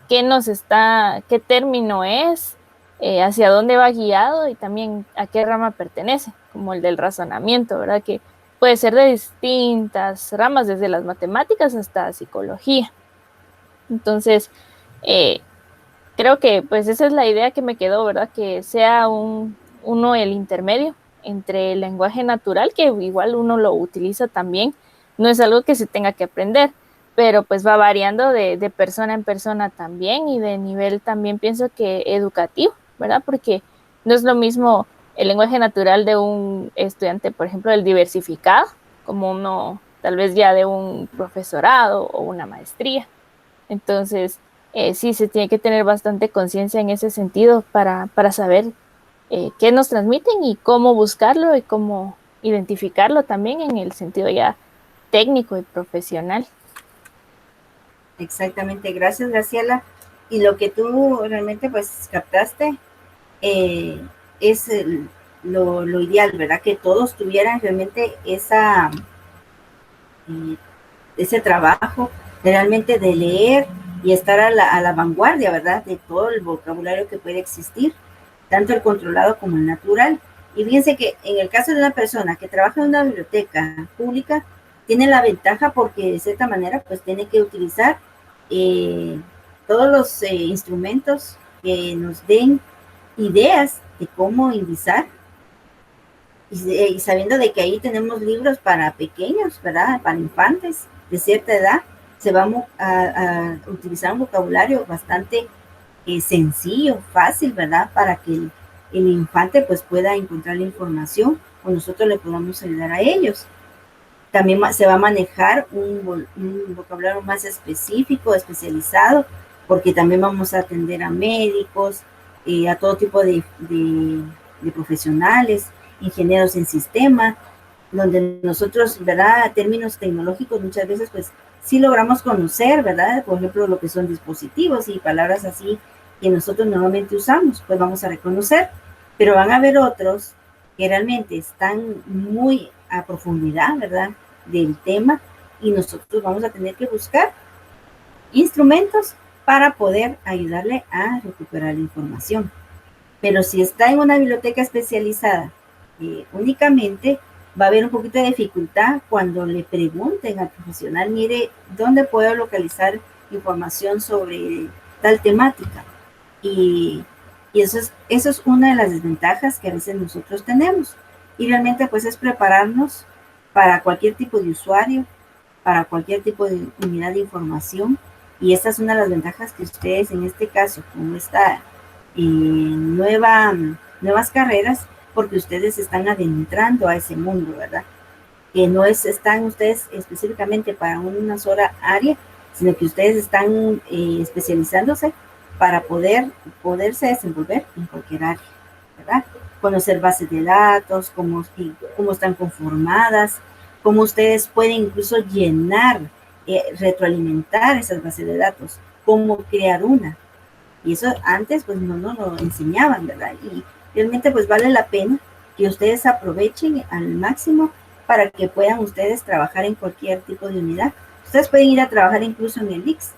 qué término es, hacia dónde va guiado y también a qué rama pertenece, como el del razonamiento, ¿verdad? Que puede ser de distintas ramas, desde las matemáticas hasta psicología. Entonces, creo que pues esa es la idea que me quedó, ¿verdad? Que sea uno el intermedio entre el lenguaje natural, que igual uno lo utiliza también, no es algo que se tenga que aprender, pero pues va variando de persona en persona también y de nivel también pienso que educativo, ¿verdad? Porque no es lo mismo el lenguaje natural de un estudiante, por ejemplo, del diversificado, como uno tal vez ya de un profesorado o una maestría. Entonces, sí, se tiene que tener bastante conciencia en ese sentido para saber qué nos transmiten y cómo buscarlo y cómo identificarlo también en el sentido ya técnico y profesional. Exactamente, gracias Graciela. Y lo que tú realmente pues captaste es lo ideal, ¿verdad? Que todos tuvieran realmente ese trabajo de realmente de leer y estar a la vanguardia, ¿verdad? De todo el vocabulario que puede existir, tanto el controlado como el natural. Y fíjense que en el caso de una persona que trabaja en una biblioteca pública, tiene la ventaja porque de cierta manera pues tiene que utilizar todos los instrumentos que nos den ideas de cómo indizar y sabiendo de que ahí tenemos libros para pequeños, ¿verdad? Para infantes de cierta edad, se va a utilizar un vocabulario bastante sencillo, fácil, ¿verdad? Para que el infante pues pueda encontrar la información o nosotros le podamos ayudar a ellos. También se va a manejar un vocabulario más específico, especializado, porque también vamos a atender a médicos, a todo tipo de profesionales, ingenieros en sistema, donde nosotros, ¿verdad? Términos tecnológicos muchas veces pues sí logramos conocer, ¿verdad? Por ejemplo, lo que son dispositivos y palabras así que nosotros normalmente usamos, pues vamos a reconocer, pero van a haber otros que realmente están muy a profundidad, ¿verdad? Del tema y nosotros vamos a tener que buscar instrumentos para poder ayudarle a recuperar la información. Pero si está en una biblioteca especializada Únicamente va a haber un poquito de dificultad cuando le pregunten al profesional, mire, ¿dónde puedo localizar información sobre tal temática? Y eso es una de las desventajas que a veces nosotros tenemos. Y realmente pues es prepararnos para cualquier tipo de usuario, para cualquier tipo de unidad de información. Y esta es una de las ventajas que ustedes en este caso, con esta nuevas carreras, porque ustedes están adentrando a ese mundo, ¿verdad? Que no están ustedes específicamente para una sola área, sino que ustedes están especializándose para poderse desenvolver en cualquier área, ¿verdad? Conocer bases de datos, cómo están conformadas, cómo ustedes pueden incluso llenar, retroalimentar esas bases de datos, cómo crear una. Y eso antes pues no lo enseñaban, ¿verdad? Y realmente pues vale la pena que ustedes aprovechen al máximo para que puedan ustedes trabajar en cualquier tipo de unidad. Ustedes pueden ir a trabajar incluso en el IX.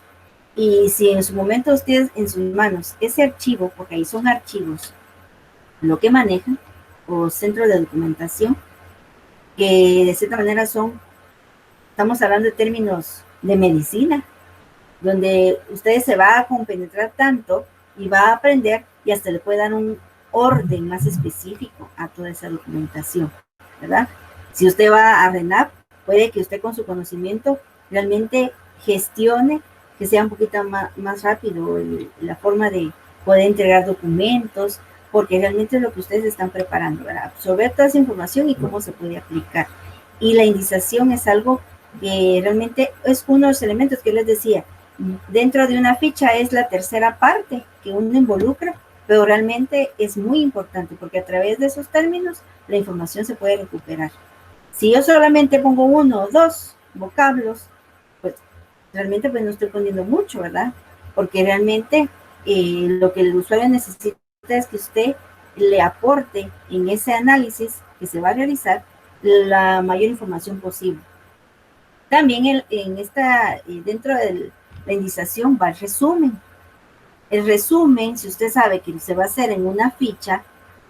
Y si en su momento ustedes en sus manos ese archivo, porque ahí son archivos, lo que manejan, o centro de documentación, que de cierta manera estamos hablando de términos de medicina, donde ustedes se va a compenetrar tanto y va a aprender y hasta le puede dar un orden más específico a toda esa documentación, ¿verdad? Si usted va a RENAP, puede que usted con su conocimiento realmente gestione que sea un poquito más rápido la forma de poder entregar documentos, porque realmente es lo que ustedes están preparando, ¿verdad? Absorber toda esa información y cómo se puede aplicar. Y la indización es algo que realmente es uno de los elementos que les decía, dentro de una ficha es la tercera parte que uno involucra, pero realmente es muy importante porque a través de esos términos la información se puede recuperar. Si yo solamente pongo 1 o 2 vocablos, pues realmente pues no estoy poniendo mucho, ¿verdad? Porque realmente lo que el usuario necesita es que usted le aporte en ese análisis que se va a realizar la mayor información posible. También dentro de la indización va el resumen. El resumen, si usted sabe que se va a hacer en una ficha,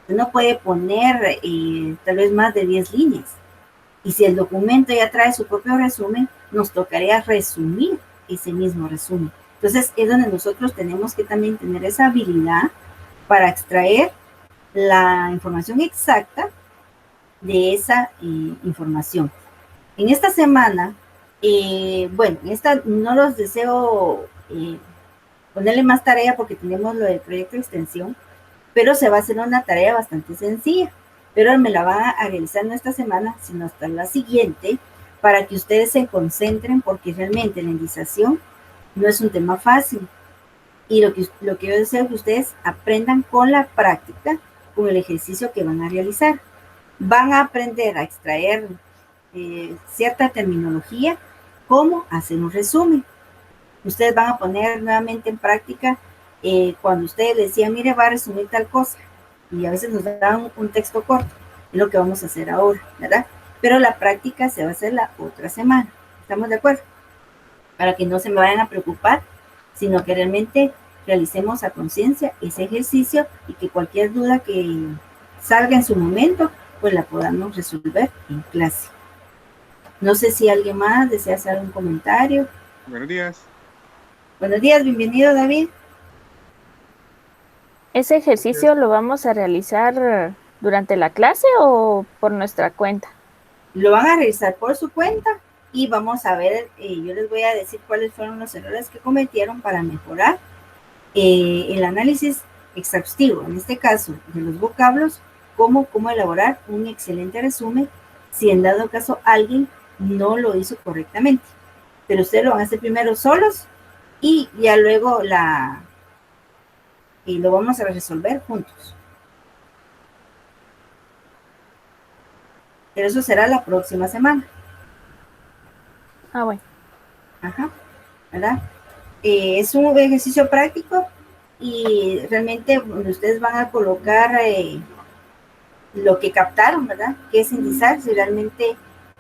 usted no puede poner tal vez más de 10 líneas. Y si el documento ya trae su propio resumen, nos tocaría resumir ese mismo resumen. Entonces, es donde nosotros tenemos que también tener esa habilidad para extraer la información exacta de esa información. En esta semana, bueno, en esta no los deseo ponerle más tarea porque tenemos lo del proyecto de extensión, pero se va a hacer una tarea bastante sencilla, pero me la van a realizar no esta semana, sino hasta la siguiente, para que ustedes se concentren, porque realmente la indización no es un tema fácil. Y lo que yo deseo es que ustedes aprendan con la práctica, con el ejercicio que van a realizar. Van a aprender a extraer cierta terminología, cómo hacer un resumen. Ustedes van a poner nuevamente en práctica cuando ustedes decían, mire, va a resumir tal cosa, y a veces nos dan un texto corto, es lo que vamos a hacer ahora, ¿verdad? Pero la práctica se va a hacer la otra semana, ¿estamos de acuerdo? Para que no se me vayan a preocupar, sino que realmente realicemos a conciencia ese ejercicio y que cualquier duda que salga en su momento, pues la podamos resolver en clase. No sé si alguien más desea hacer un comentario. Buenos días. Buenos días, bienvenido David. ¿Ese ejercicio lo vamos a realizar durante la clase o por nuestra cuenta? Lo van a realizar por su cuenta y vamos a ver, yo les voy a decir cuáles fueron los errores que cometieron para mejorar el análisis exhaustivo, en este caso de los vocablos, cómo elaborar un excelente resumen si en dado caso alguien no lo hizo correctamente. Pero ustedes lo van a hacer primero solos y ya luego lo vamos a resolver juntos. Pero eso será la próxima semana. Ah, bueno. Ajá, ¿verdad? Es un ejercicio práctico y realmente ustedes van a colocar lo que captaron, ¿verdad? Que es indizar, si realmente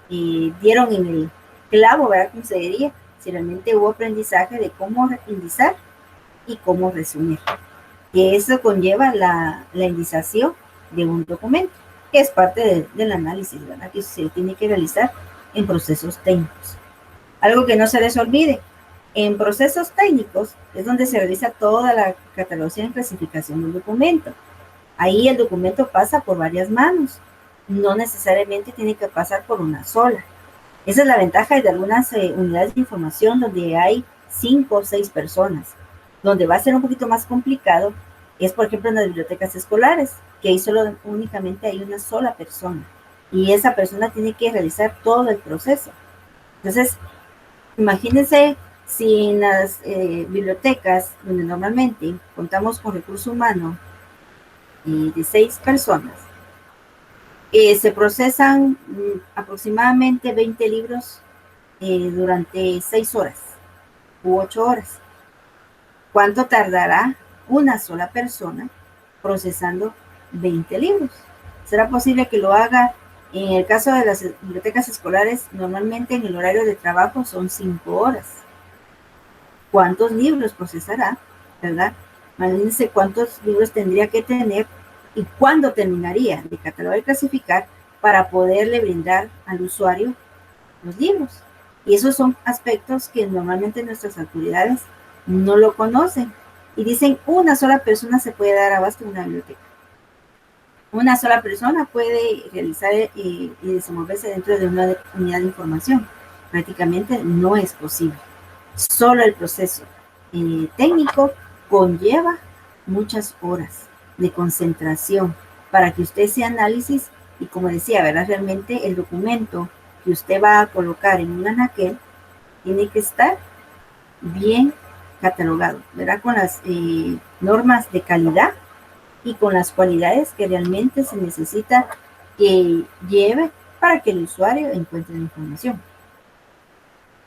dieron en el clavo, ¿verdad? Como se diría, si realmente hubo aprendizaje de cómo indizar y cómo resumir. Que eso conlleva la indización de un documento. que es parte del análisis, ¿verdad? Que se tiene que realizar en procesos técnicos. Algo que no se les olvide, en procesos técnicos es donde se realiza toda la catalogación y clasificación del documento. Ahí el documento pasa por varias manos, no necesariamente tiene que pasar por una sola. Esa es la ventaja de algunas unidades de información donde hay 5 o 6 personas. Donde va a ser un poquito más complicado es, por ejemplo, en las bibliotecas escolares, que ahí únicamente hay una sola persona. Y esa persona tiene que realizar todo el proceso. Entonces, imagínense si en las bibliotecas, donde normalmente contamos con recurso humano de 6 personas, se procesan aproximadamente 20 libros durante 6 horas u 8 horas. ¿Cuánto tardará una sola persona procesando 20 libros? ¿Será posible que lo haga? En el caso de las bibliotecas escolares, normalmente en el horario de trabajo son 5 horas. ¿Cuántos libros procesará? ¿Verdad? Imagínense cuántos libros tendría que tener y cuándo terminaría de catalogar y clasificar para poderle brindar al usuario los libros. Y esos son aspectos que normalmente nuestras autoridades no lo conocen. Y dicen, una sola persona se puede dar abasto en una biblioteca. Una sola persona puede realizar y desenvolverse dentro de una unidad de información. Prácticamente no es posible. Solo el proceso técnico conlleva muchas horas de concentración para que usted ese análisis, y como decía, ¿verdad? Realmente el documento que usted va a colocar en un anaquel tiene que estar bien catalogado, ¿verdad? Con las normas de calidad y con las cualidades que realmente se necesita que lleve para que el usuario encuentre la información.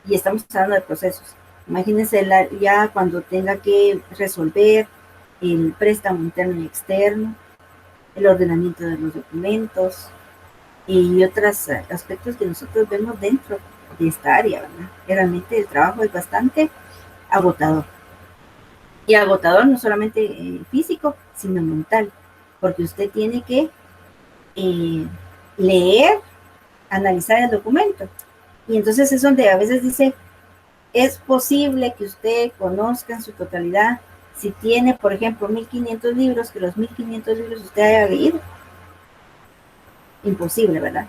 Y estamos hablando de procesos. Imagínense ya cuando tenga que resolver el préstamo interno y externo, el ordenamiento de los documentos y otros aspectos que nosotros vemos dentro de esta área, ¿verdad? Realmente el trabajo es bastante agotador. Y agotador no solamente físico, sino mental, porque usted tiene que leer, analizar el documento. Y entonces es donde a veces dice, es posible que usted conozca en su totalidad, si tiene, por ejemplo, 1500 libros, que los 1500 libros usted haya leído. Imposible, ¿verdad?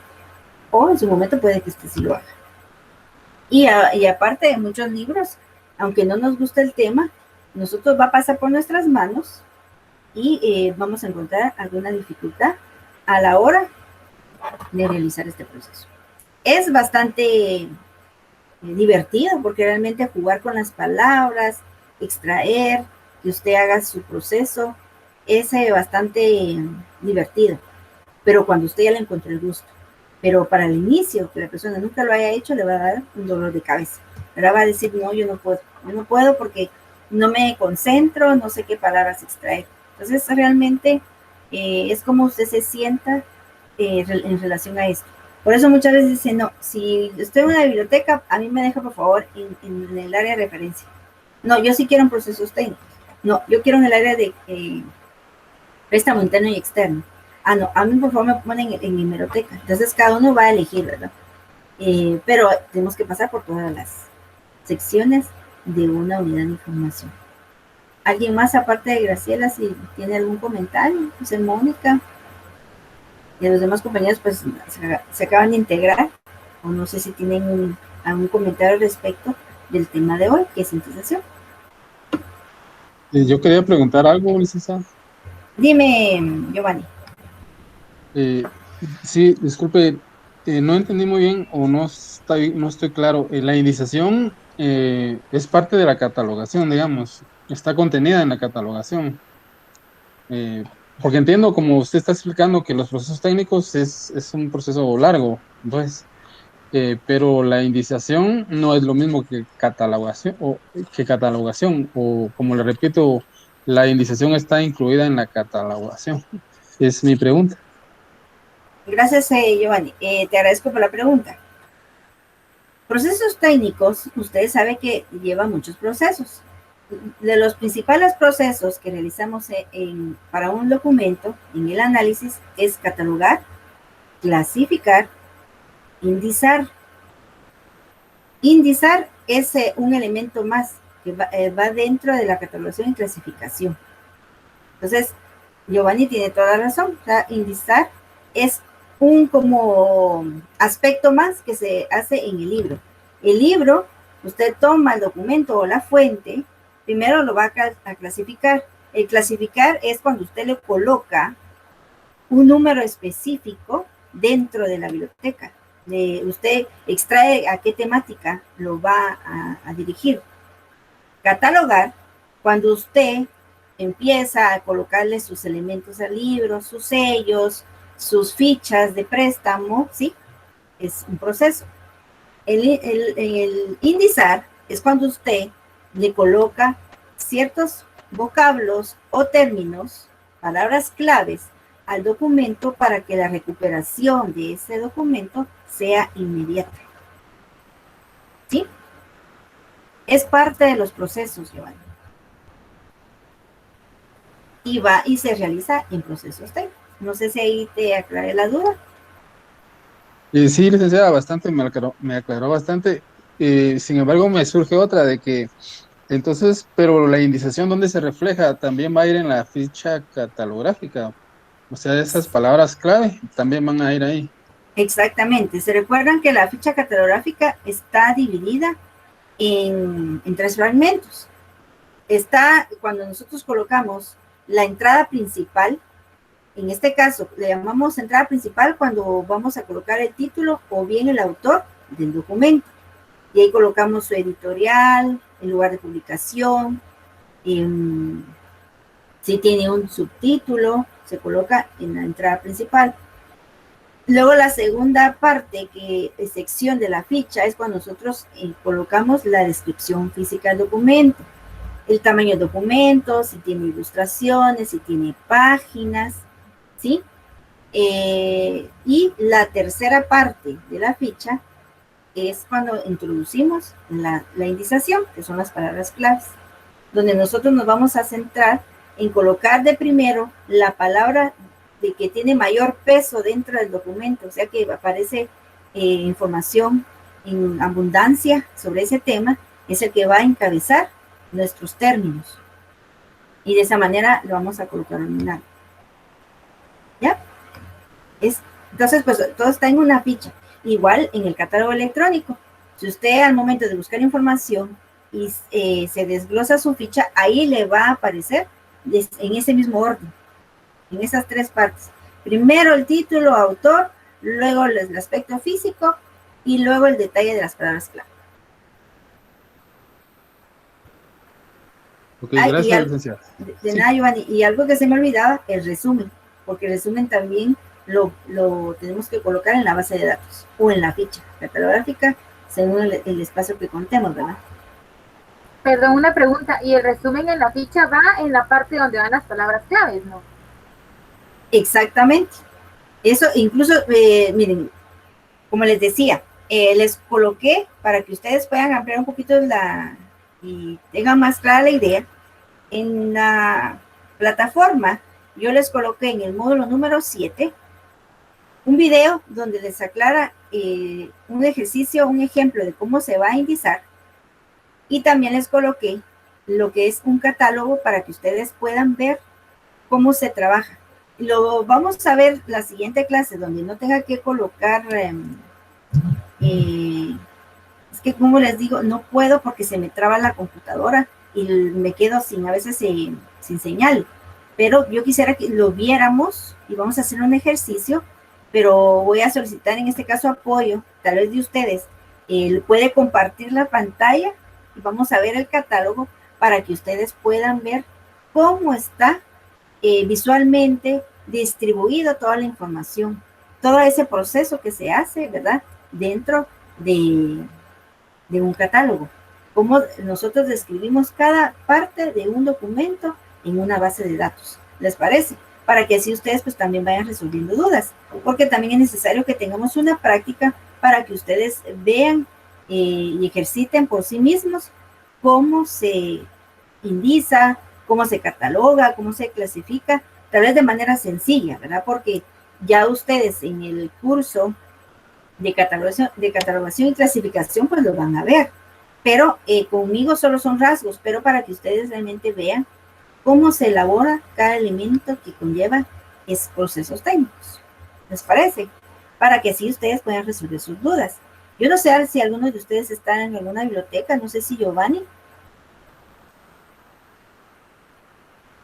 O en su momento puede que usted sí lo haga. Y aparte de muchos libros, aunque no nos guste el tema, nosotros va a pasar por nuestras manos y vamos a encontrar alguna dificultad a la hora de realizar este proceso. Es bastante divertido porque realmente jugar con las palabras, extraer, que usted haga su proceso, es bastante divertido, pero cuando usted ya le encontró el gusto. Pero para el inicio, que la persona nunca lo haya hecho, le va a dar un dolor de cabeza. Ahora va a decir, no, yo no puedo porque no me concentro, no sé qué palabras extraer. Entonces, realmente es como usted se sienta en relación a esto. Por eso muchas veces dicen, no, si estoy en una biblioteca, a mí me deja, por favor, en el área de referencia. No, yo sí quiero en procesos técnicos. No, yo quiero en el área de préstamo interno y externo. Ah, no, a mí por favor me ponen en hemeroteca. Entonces cada uno va a elegir, ¿verdad? Pero tenemos que pasar por todas las secciones de una unidad de información. ¿Alguien más aparte de Graciela, si tiene algún comentario? José Mónica y los demás compañeros pues se acaban de integrar, o no sé si tienen algún comentario al respecto del tema de hoy, que es sintetización. Yo quería preguntar algo, licenciada. Dime, Giovanni. Sí, disculpe, no entendí muy bien o no estoy claro. La indización es parte de la catalogación, digamos, está contenida en la catalogación. Porque entiendo, como usted está explicando, que los procesos técnicos es un proceso largo, entonces, pero la indización no es lo mismo que catalogación, o como le repito, la indización está incluida en la catalogación. Es mi pregunta. Gracias, Giovanni. Te agradezco por la pregunta. Procesos técnicos, ustedes saben que lleva muchos procesos. De los principales procesos que realizamos para un documento en el análisis es catalogar clasificar, indizar. Indizar es un elemento más que va dentro de la catalogación y clasificación. Entonces, Giovanni tiene toda la razón. O sea, indizar es un como aspecto más que se hace en el libro. El libro, usted toma el documento o la fuente, primero lo va a clasificar. El clasificar es cuando usted le coloca un número específico dentro de la biblioteca. Usted extrae a qué temática lo va a dirigir. Catalogar, cuando usted empieza a colocarle sus elementos al libro, sus sellos, sus fichas de préstamo, ¿sí? Es un proceso. El indizar es cuando usted le coloca ciertos vocablos o términos, palabras claves, al documento para que la recuperación de ese documento sea inmediata. ¿Sí? Es parte de los procesos, Giovanni. Y se realiza en procesos técnicos. No sé si ahí te aclaré la duda. Sí, licenciada, bastante, me aclaró bastante. Sin embargo, me surge otra de que, entonces, pero la indización, ¿dónde se refleja? También va a ir en la ficha catalográfica. O sea, esas palabras clave también van a ir ahí. Exactamente. Se recuerdan que la ficha catalográfica está dividida en 3 fragmentos. Está cuando nosotros colocamos la entrada principal. En este caso, le llamamos entrada principal cuando vamos a colocar el título o bien el autor del documento. Y ahí colocamos su editorial, el lugar de publicación, si tiene un subtítulo, se coloca en la entrada principal. Luego la segunda parte, que es sección de la ficha, es cuando nosotros colocamos la descripción física del documento, el tamaño del documento, si tiene ilustraciones, si tiene páginas, ¿sí? Y la tercera parte de la ficha es cuando introducimos la indización, que son las palabras claves, donde nosotros nos vamos a centrar en colocar de primero la palabra de que tiene mayor peso dentro del documento, o sea que aparece información en abundancia sobre ese tema, es el que va a encabezar nuestros términos. Y de esa manera lo vamos a colocar en un lado. ¿Ya? Entonces, pues todo está en una ficha. Igual en el catálogo electrónico. Si usted al momento de buscar información y se desglosa su ficha, ahí le va a aparecer en ese mismo orden, en esas 3 partes. Primero el título, autor, luego el aspecto físico y luego el detalle de las palabras clave. Ok, gracias, licenciada. De nada, Giovanni. Y algo que se me olvidaba, el resumen, porque el resumen también lo tenemos que colocar en la base de datos o en la ficha catalográfica según el espacio que contemos, ¿verdad? Perdón, una pregunta. ¿Y el resumen en la ficha va en la parte donde van las palabras claves, no? Exactamente. Eso incluso, miren, como les decía, les coloqué para que ustedes puedan ampliar un poquito y tengan más clara la idea. En la plataforma, yo les coloqué en el módulo número 7 un video donde les aclara un ejercicio, un ejemplo de cómo se va a indizar. Y también les coloqué lo que es un catálogo para que ustedes puedan ver cómo se trabaja. Lo vamos a ver la siguiente clase, donde no tenga que colocar, es que como les digo, no puedo porque se me traba la computadora y me quedo a veces sin señal. Pero yo quisiera que lo viéramos y vamos a hacer un ejercicio, pero voy a solicitar en este caso apoyo, tal vez de ustedes. Puede compartir la pantalla y vamos a ver el catálogo para que ustedes puedan ver cómo está visualmente distribuido toda la información, todo ese proceso que se hace, ¿verdad? Dentro de un catálogo, cómo nosotros describimos cada parte de un documento en una base de datos. ¿Les parece? Para que así ustedes pues también vayan resolviendo dudas, porque también es necesario que tengamos una práctica para que ustedes vean y ejerciten por sí mismos cómo se indiza, cómo se cataloga, cómo se clasifica, tal vez de manera sencilla, ¿verdad? Porque ya ustedes en el curso de catalogación y clasificación, pues lo van a ver. Pero conmigo solo son rasgos, pero para que ustedes realmente vean cómo se elabora cada elemento que conlleva esos procesos técnicos. ¿Les parece? Para que así ustedes puedan resolver sus dudas. Yo no sé si alguno de ustedes está en alguna biblioteca, no sé si Giovanni.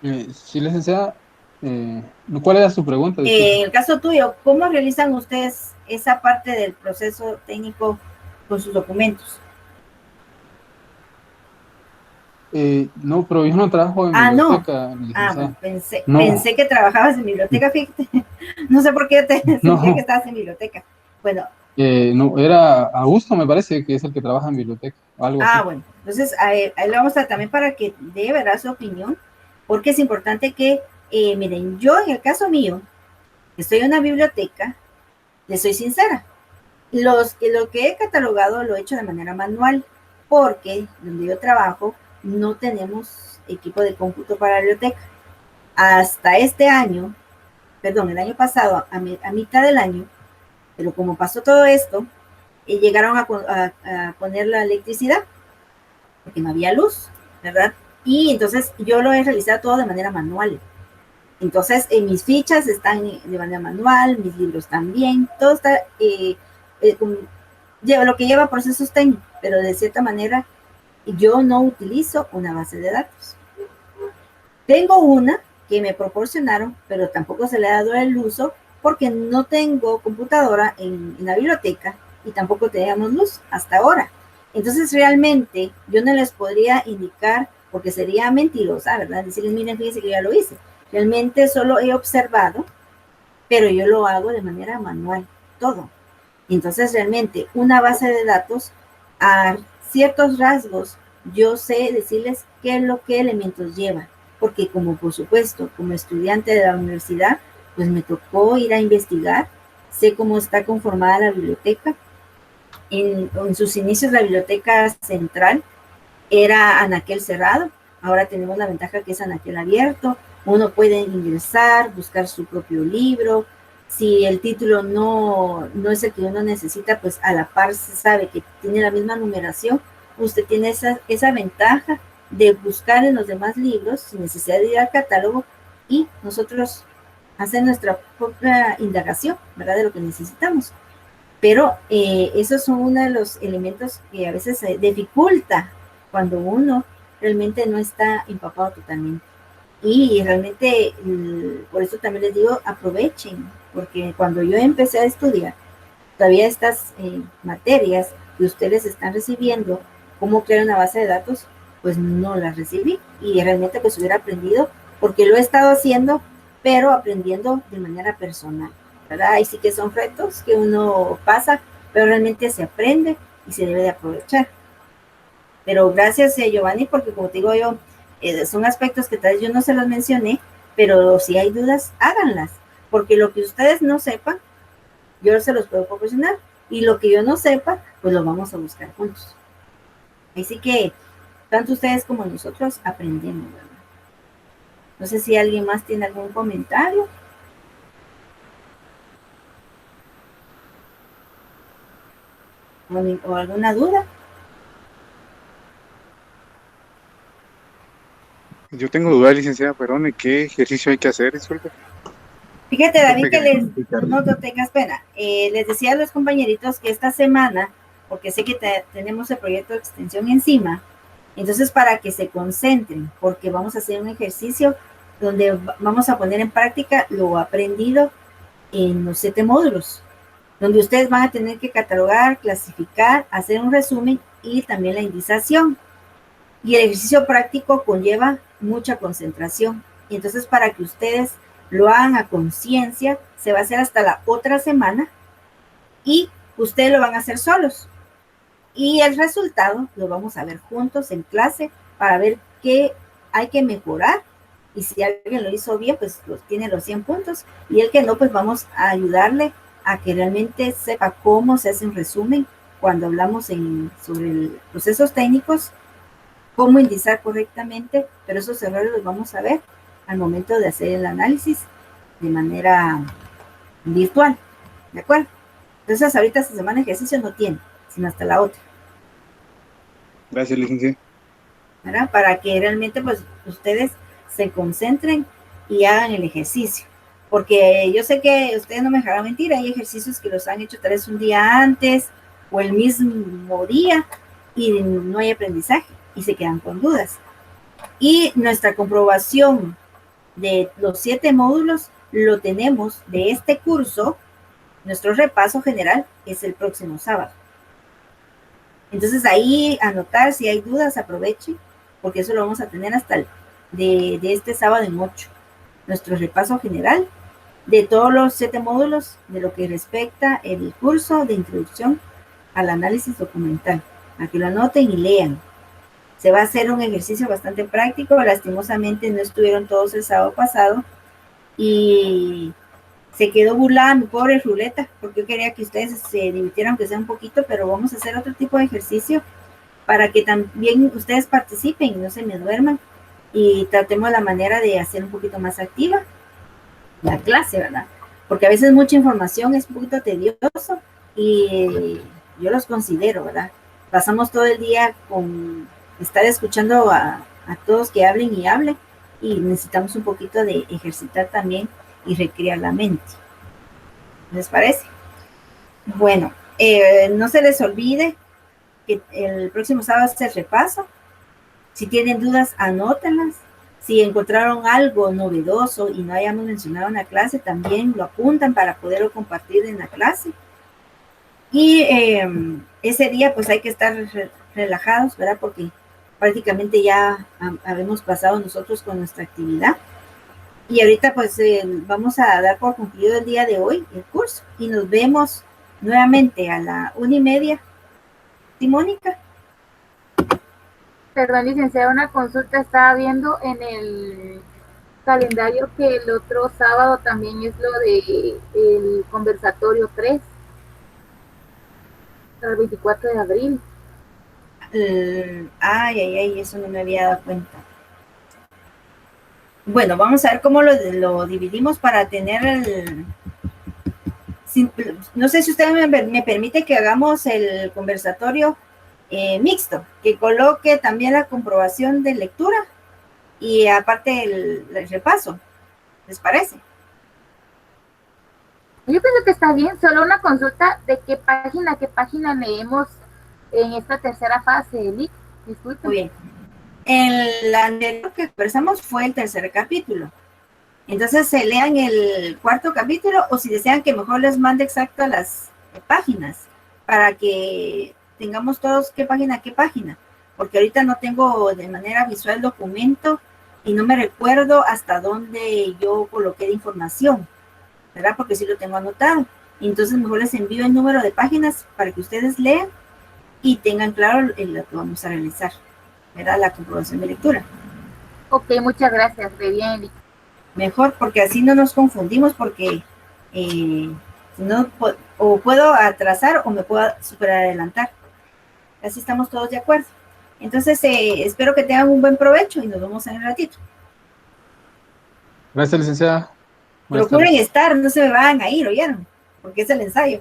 Sí, licenciada, ¿cuál era su pregunta? En el caso tuyo, ¿cómo realizan ustedes esa parte del proceso técnico con sus documentos? No, pero yo no trabajo en No. biblioteca, licenciada. Bueno, pensé No. que trabajabas en biblioteca, fíjate. No sé por qué te No. sentía que estabas en biblioteca. Bueno, no, era Augusto, me parece, que es el que trabaja en biblioteca, o algo así. bueno, entonces ahí le vamos a también para que dé, ¿verdad?, su opinión, porque es importante que, miren, yo en el caso mío, estoy en una biblioteca, les soy sincera, lo que he catalogado lo he hecho de manera manual, porque donde yo trabajo no tenemos equipo de cómputo para la biblioteca. Hasta este año, perdón, el año pasado, a mitad del año, pero como pasó todo esto, llegaron a poner la electricidad, porque no había luz, ¿verdad? Y entonces yo lo he realizado todo de manera manual. Entonces, mis fichas están de manera manual, mis libros también, todo está, lo que lleva procesos técnicos, pero de cierta manera yo no utilizo una base de datos. Tengo una que me proporcionaron, pero tampoco se le ha dado el uso porque no tengo computadora en la biblioteca y tampoco teníamos luz hasta ahora. Entonces realmente yo no les podría indicar, porque sería mentirosa, ¿verdad? Decirles, miren, fíjense que ya lo hice. Realmente solo he observado, pero yo lo hago de manera manual, todo. Entonces realmente una base de datos, a ciertos rasgos, yo sé decirles qué es lo que elementos lleva, porque como por supuesto, como estudiante de la universidad, pues me tocó ir a investigar, sé cómo está conformada la biblioteca. En sus inicios la biblioteca central era anaquel cerrado, ahora tenemos la ventaja que es anaquel abierto, uno puede ingresar, buscar su propio libro, si el título no es el que uno necesita, pues a la par se sabe que tiene la misma numeración, usted tiene esa ventaja de buscar en los demás libros sin necesidad de ir al catálogo y nosotros hacer nuestra propia indagación, ¿verdad?, de lo que necesitamos. Pero esos son uno de los elementos que a veces se dificulta cuando uno realmente no está empapado totalmente. Y realmente, por eso también les digo, aprovechen, porque cuando yo empecé a estudiar, todavía estas materias que ustedes están recibiendo, cómo crear una base de datos, pues no las recibí y realmente pues hubiera aprendido, porque lo he estado haciendo, pero aprendiendo de manera personal, ¿verdad? Ahí sí que son retos que uno pasa, pero realmente se aprende y se debe de aprovechar. Pero gracias a Giovanni, porque como te digo yo, son aspectos que tal vez yo no se los mencioné, pero si hay dudas, háganlas, porque lo que ustedes no sepan, yo se los puedo proporcionar, y lo que yo no sepa, pues lo vamos a buscar juntos. Así que, tanto ustedes como nosotros aprendemos, ¿verdad? No sé si alguien más tiene algún comentario. ¿O alguna duda? Yo tengo duda, licenciada, perdón, ¿qué ejercicio hay que hacer? Disculpe. Fíjate, David, que no tengas pena. Les decía a los compañeritos que esta semana, porque sé que tenemos el proyecto de extensión encima, entonces para que se concentren, porque vamos a hacer un ejercicio donde vamos a poner en práctica lo aprendido en los 7 módulos, donde ustedes van a tener que catalogar, clasificar, hacer un resumen y también la indización. Y el ejercicio práctico conlleva mucha concentración. Y entonces para que ustedes lo hagan a conciencia, se va a hacer hasta la otra semana y ustedes lo van a hacer solos. Y el resultado lo vamos a ver juntos en clase para ver qué hay que mejorar. Y si alguien lo hizo bien, pues tiene los 100 puntos. Y el que no, pues vamos a ayudarle a que realmente sepa cómo se hace un resumen cuando hablamos sobre procesos técnicos, cómo indizar correctamente, pero esos errores los vamos a ver al momento de hacer el análisis de manera virtual, ¿de acuerdo? Entonces ahorita esta semana ejercicio no tiene, sino hasta la otra. Gracias, licenciada. ¿Verdad? Para que realmente pues ustedes se concentren y hagan el ejercicio. Porque yo sé que ustedes no me dejarán mentir, hay ejercicios que los han hecho tal vez un día antes o el mismo día y no hay aprendizaje y se quedan con dudas. Y nuestra comprobación de los 7 módulos lo tenemos de este curso, nuestro repaso general es el próximo sábado. Entonces ahí anotar, si hay dudas, aprovechen, porque eso lo vamos a tener hasta de este sábado en 8. Nuestro repaso general de todos los 7 módulos de lo que respecta el curso de introducción al análisis documental, para que lo anoten y lean. Se va a hacer un ejercicio bastante práctico, lastimosamente no estuvieron todos el sábado pasado y se quedó burlada mi pobre Ruleta, porque yo quería que ustedes se divirtieran aunque sea un poquito, pero vamos a hacer otro tipo de ejercicio para que también ustedes participen y no se me duerman y tratemos la manera de hacer un poquito más activa la clase, ¿verdad? Porque a veces mucha información es un poquito tedioso y yo los considero, ¿verdad? Pasamos todo el día con estar escuchando a todos que hablen y hablen y necesitamos un poquito de ejercitar también y recrear la mente. ¿Les parece? Bueno, no se les olvide que el próximo sábado es el repaso. Si tienen dudas, anótenlas. Si encontraron algo novedoso y no hayamos mencionado en la clase, también lo apuntan para poderlo compartir en la clase. Y ese día pues hay que estar relajados, ¿verdad? Porque prácticamente ya habemos pasado nosotros con nuestra actividad. Y ahorita pues vamos a dar por concluido el día de hoy el curso. Y nos vemos nuevamente a la 1:30. ¿Sí, Mónica? Perdón, licenciada, una consulta. Estaba viendo en el calendario que el otro sábado también es lo de el conversatorio 3, el 24 de abril. Ay, eso no me había dado cuenta. Bueno, vamos a ver cómo lo dividimos para tener el... No sé si usted me permite que hagamos el conversatorio mixto, que coloque también la comprobación de lectura y aparte el repaso. ¿Les parece? Yo pienso que está bien. Solo una consulta de qué página leemos en esta tercera fase, Lick. Disculpen. Muy bien. El anterior que conversamos fue el tercer capítulo. Entonces se lean el 4º capítulo o si desean que mejor les mande exacto las páginas para que tengamos todos qué página, porque ahorita no tengo de manera visual el documento y no me recuerdo hasta dónde yo coloqué de información, ¿verdad? Porque sí lo tengo anotado. Entonces mejor les envío el número de páginas para que ustedes lean y tengan claro lo que vamos a realizar, ¿verdad? La comprobación de lectura. Ok, muchas gracias. De bien, Lick. Mejor, porque así no nos confundimos, porque no, o puedo atrasar o me puedo super adelantar. Así estamos todos de acuerdo. Entonces, espero que tengan un buen provecho y nos vemos en un ratito. Gracias, licenciada. Procuren estar, no se me van a ir, ¿oyeron? Porque es el ensayo.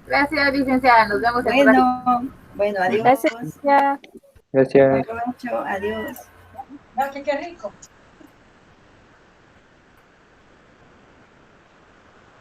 Gracias, licenciada. Nos vemos en un ratito. Bueno, adiós. Gracias. Gracias. Buen provecho, adiós. Qué rico.